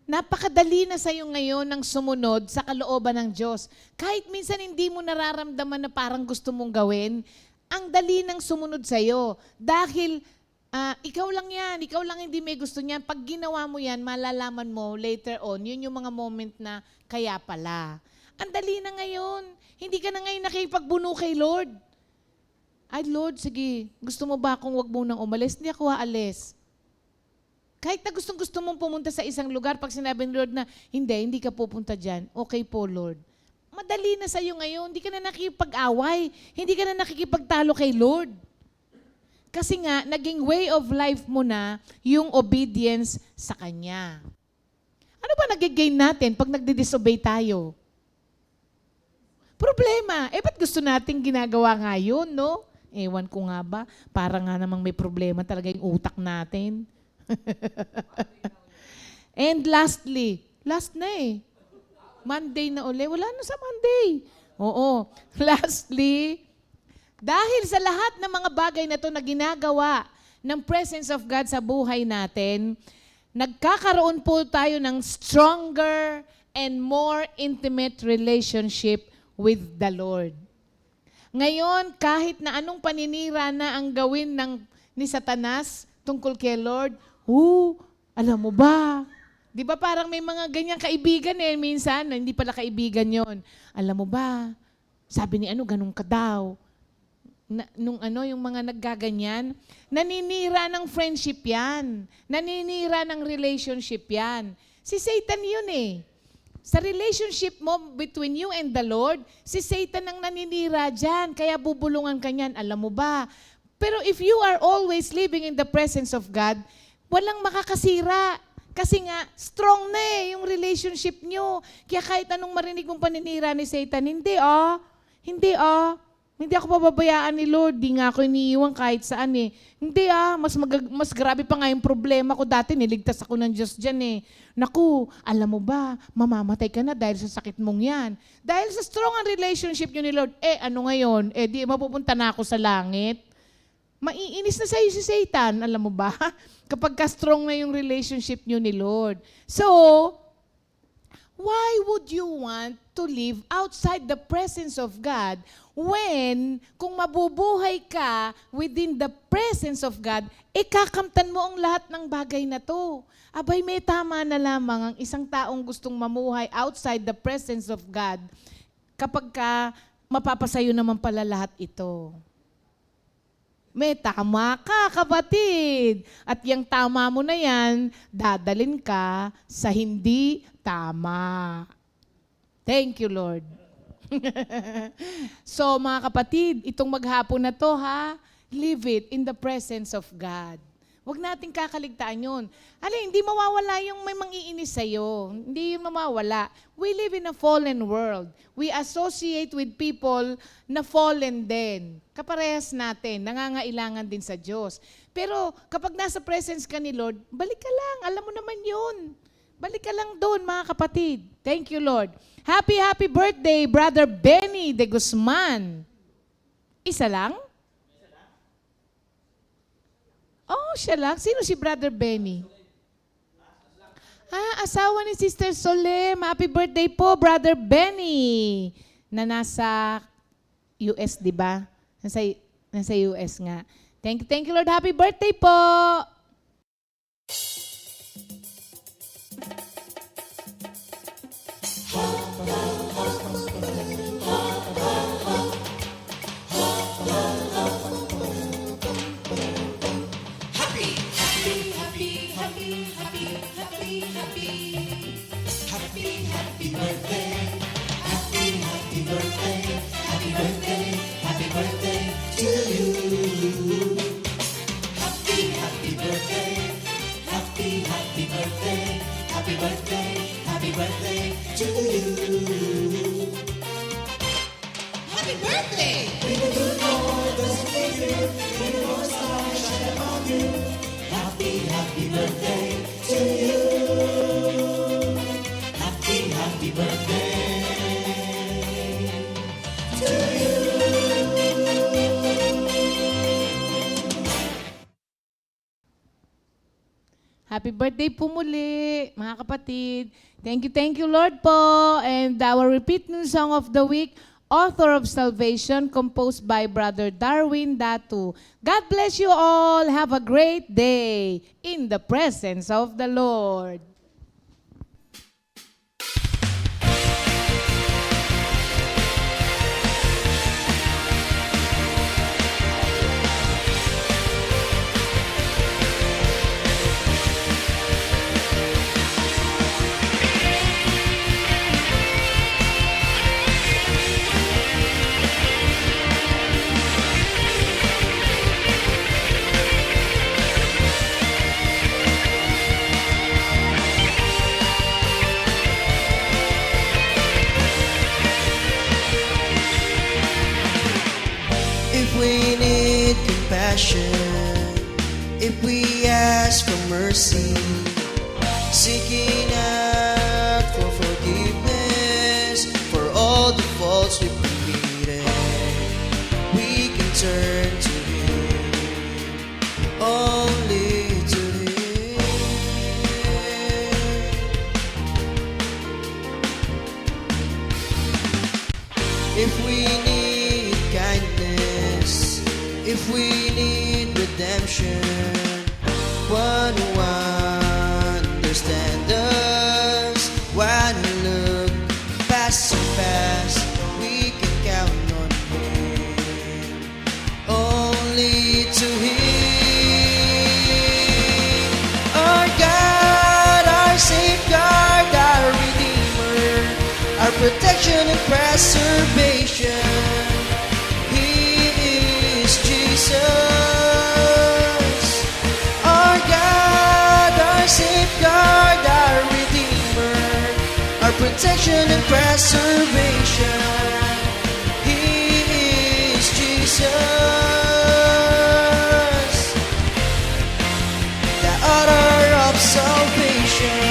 Napakadali na sa iyo ngayon ng sumunod sa kalooban ng Diyos. Kahit minsan hindi mo nararamdaman na parang gusto mong gawin, ang dali ng sumunod sa iyo. Dahil ikaw lang yan, ikaw lang hindi may gusto niyan. Pag ginawa mo yan, malalaman mo later on, yun yung mga moment na kaya pala. Ang dali na ngayon. Hindi ka na ngayon nakipagbuno kay Lord. Ay Lord, sige, gusto mo ba akong wag mo nang umalis? Hindi ako aalis. Kahit na gusto mong pumunta sa isang lugar, pag sinabi ni Lord na, hindi ka pupunta dyan. Okay po, Lord. Madali na sa'yo ngayon. Hindi ka na nakikipag-away. Hindi ka na nakikipagtalo kay Lord. Kasi nga, naging way of life mo na yung obedience sa Kanya. Ano ba nag-gain natin pag nagdi-disobey tayo? Problema. Ba't gusto nating ginagawa nga yun, no? Ewan ko nga ba. Para nga namang may problema talaga yung utak natin. And lastly, last na Monday na uli. Wala na sa Monday. Oo. Lastly, dahil sa lahat ng mga bagay na ito na ginagawa ng presence of God sa buhay natin, nagkakaroon po tayo ng stronger and more intimate relationship with the Lord. Ngayon, kahit na anong paninira na ang gawin ni Satanas tungkol kay Lord, alam mo ba? Di ba parang may mga ganyang kaibigan minsan, hindi pala kaibigan yon. Alam mo ba? Sabi ni ganun ka daw. Yung mga naggaganyan, naninira ng friendship yan. Naninira ng relationship yan. Si Satan yun Sa relationship mo between you and the Lord, si Satan ang naninira dyan, kaya bubulungan ka niyan. Alam mo ba? Pero if you are always living in the presence of God, walang makakasira. Kasi nga, strong na yung relationship nyo. Kaya kahit anong marinig mong paninira ni Satan, hindi Hindi ako pababayaan ni Lord. Di nga ako iniiwan kahit saan Hindi mas grabe pa nga yung problema ko dati. Niligtas ako ng Diyos dyan Naku, alam mo ba, mamamatay ka na dahil sa sakit mong yan. Dahil sa strong ang relationship nyo ni Lord, ano ngayon? Di mapupunta na ako sa langit. Maiinis na sa'yo si Satan, alam mo ba? Kapag ka-strong na yung relationship nyo ni Lord. So, why would you want to live outside the presence of God when, kung mabubuhay ka within the presence of God, kakamtan mo ang lahat ng bagay na to? Abay, may tama na lamang ang isang taong gustong mamuhay outside the presence of God kapag ka mapapasayo naman pala lahat ito. May tama ka, kapatid. At yung tama mo na yan, dadalin ka sa hindi tama. Thank you, Lord. So, mga kapatid, itong maghapon na to, live it in the presence of God. Huwag nating kakaligtaan yun. Hindi mawawala yung may mangiinis sa'yo. Hindi yun mawawala. We live in a fallen world. We associate with people na fallen din. Kaparehas natin, nangangailangan din sa Diyos. Pero kapag nasa presence ka ni Lord, balik ka lang. Alam mo naman yun. Balik ka lang doon, mga kapatid. Thank you, Lord. Happy birthday, Brother Benny de Guzman. Isa lang? Oh, siya lang. Sino si Brother Benny? Asawa ni Sister Solem. Happy birthday po, Brother Benny. Na nasa US, di ba? Nasa US nga. Thank you, Lord. Happy birthday po. happy birthday. Happy birthday. Happy birthday. Happy birthday to you. Happy birthday. Happy birthday. Happy birthday. Happy birthday to you. Happy birthday! May the good Lord bless you. May the Lord's light shine upon you. Happy birthday to you. Happy birthday to you. Happy birthday po muli, mga kapatid. Thank you, Lord po. And our repeat new song of the week, Author of Salvation, composed by Brother Darwin Datu. God bless you all. Have a great day in the presence of the Lord. If we need compassion, if we ask for mercy, seeking out for forgiveness for all the faults we've committed, we can turn to Him, only to Him. If we need kindness, if we need redemption, one who understands us, one who look past and past, we can count on Him, only to Him. Our God, our safeguard, our Redeemer, our protection and preservation, Jesus, our God, our safeguard, our Redeemer, our protection and preservation. He is Jesus, the author of salvation.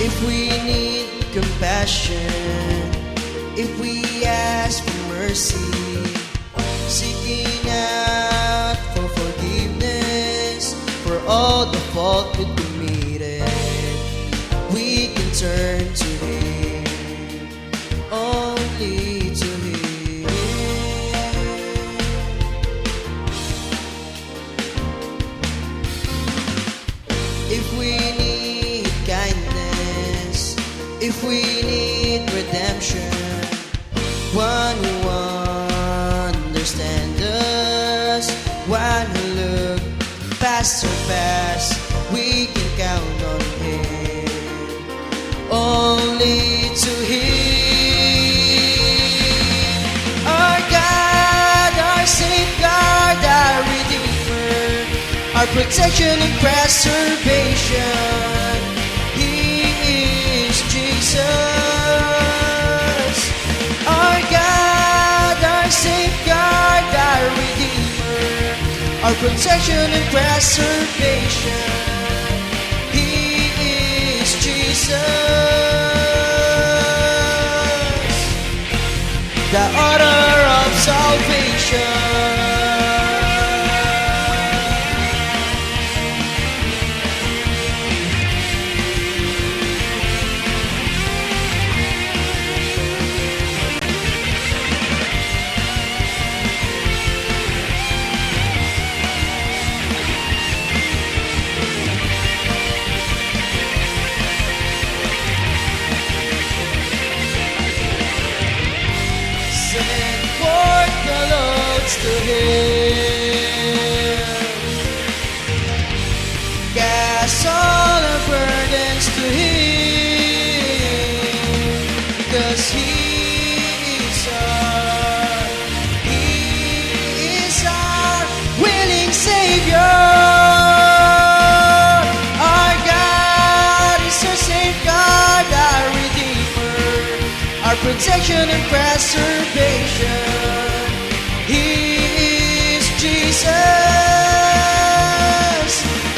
If we need compassion, if we ask for mercy, seeking out for forgiveness for all the fault we committed, we can turn to Him, only to Him. If we need kindness, if we need redemption, one who understands us, one who look past our past, we can count on Him, only to Him. Our God, our safeguard, our Redeemer, our protection and preservation, He is Jesus, our God, our safeguard, our Redeemer, our protection and preservation. He is Jesus, the author of salvation. burdens to Him. Cast all our burdens to Him, 'cause He is our willing Savior. Our God is our safeguard, our Redeemer, our protection and preservation. He is Jesus,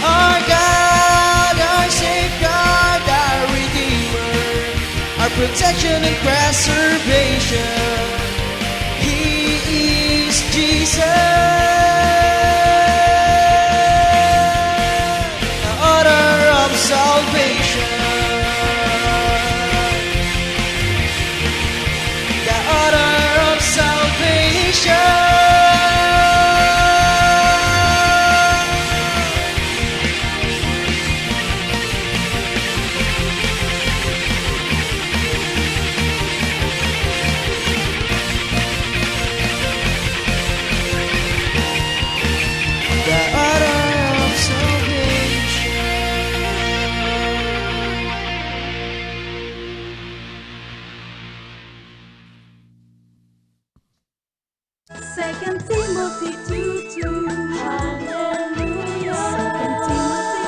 our God, our safeguard, our Redeemer, our protection and preservation. He is Jesus, the author of salvation, the author of salvation. The author of salvation. Second Timothy 2:2. Hallelujah. Second Timothy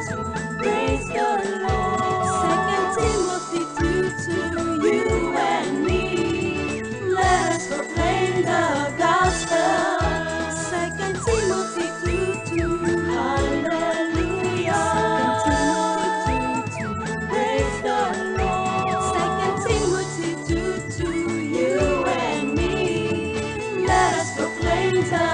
2:2. Praise the Lord. Second Timothy 2:2. You and me, let us proclaim the gospel. Second Timothy 2:2. Hallelujah. Second Timothy 2:2. Praise the Lord. Second Timothy 2:2. You and me, let us proclaim the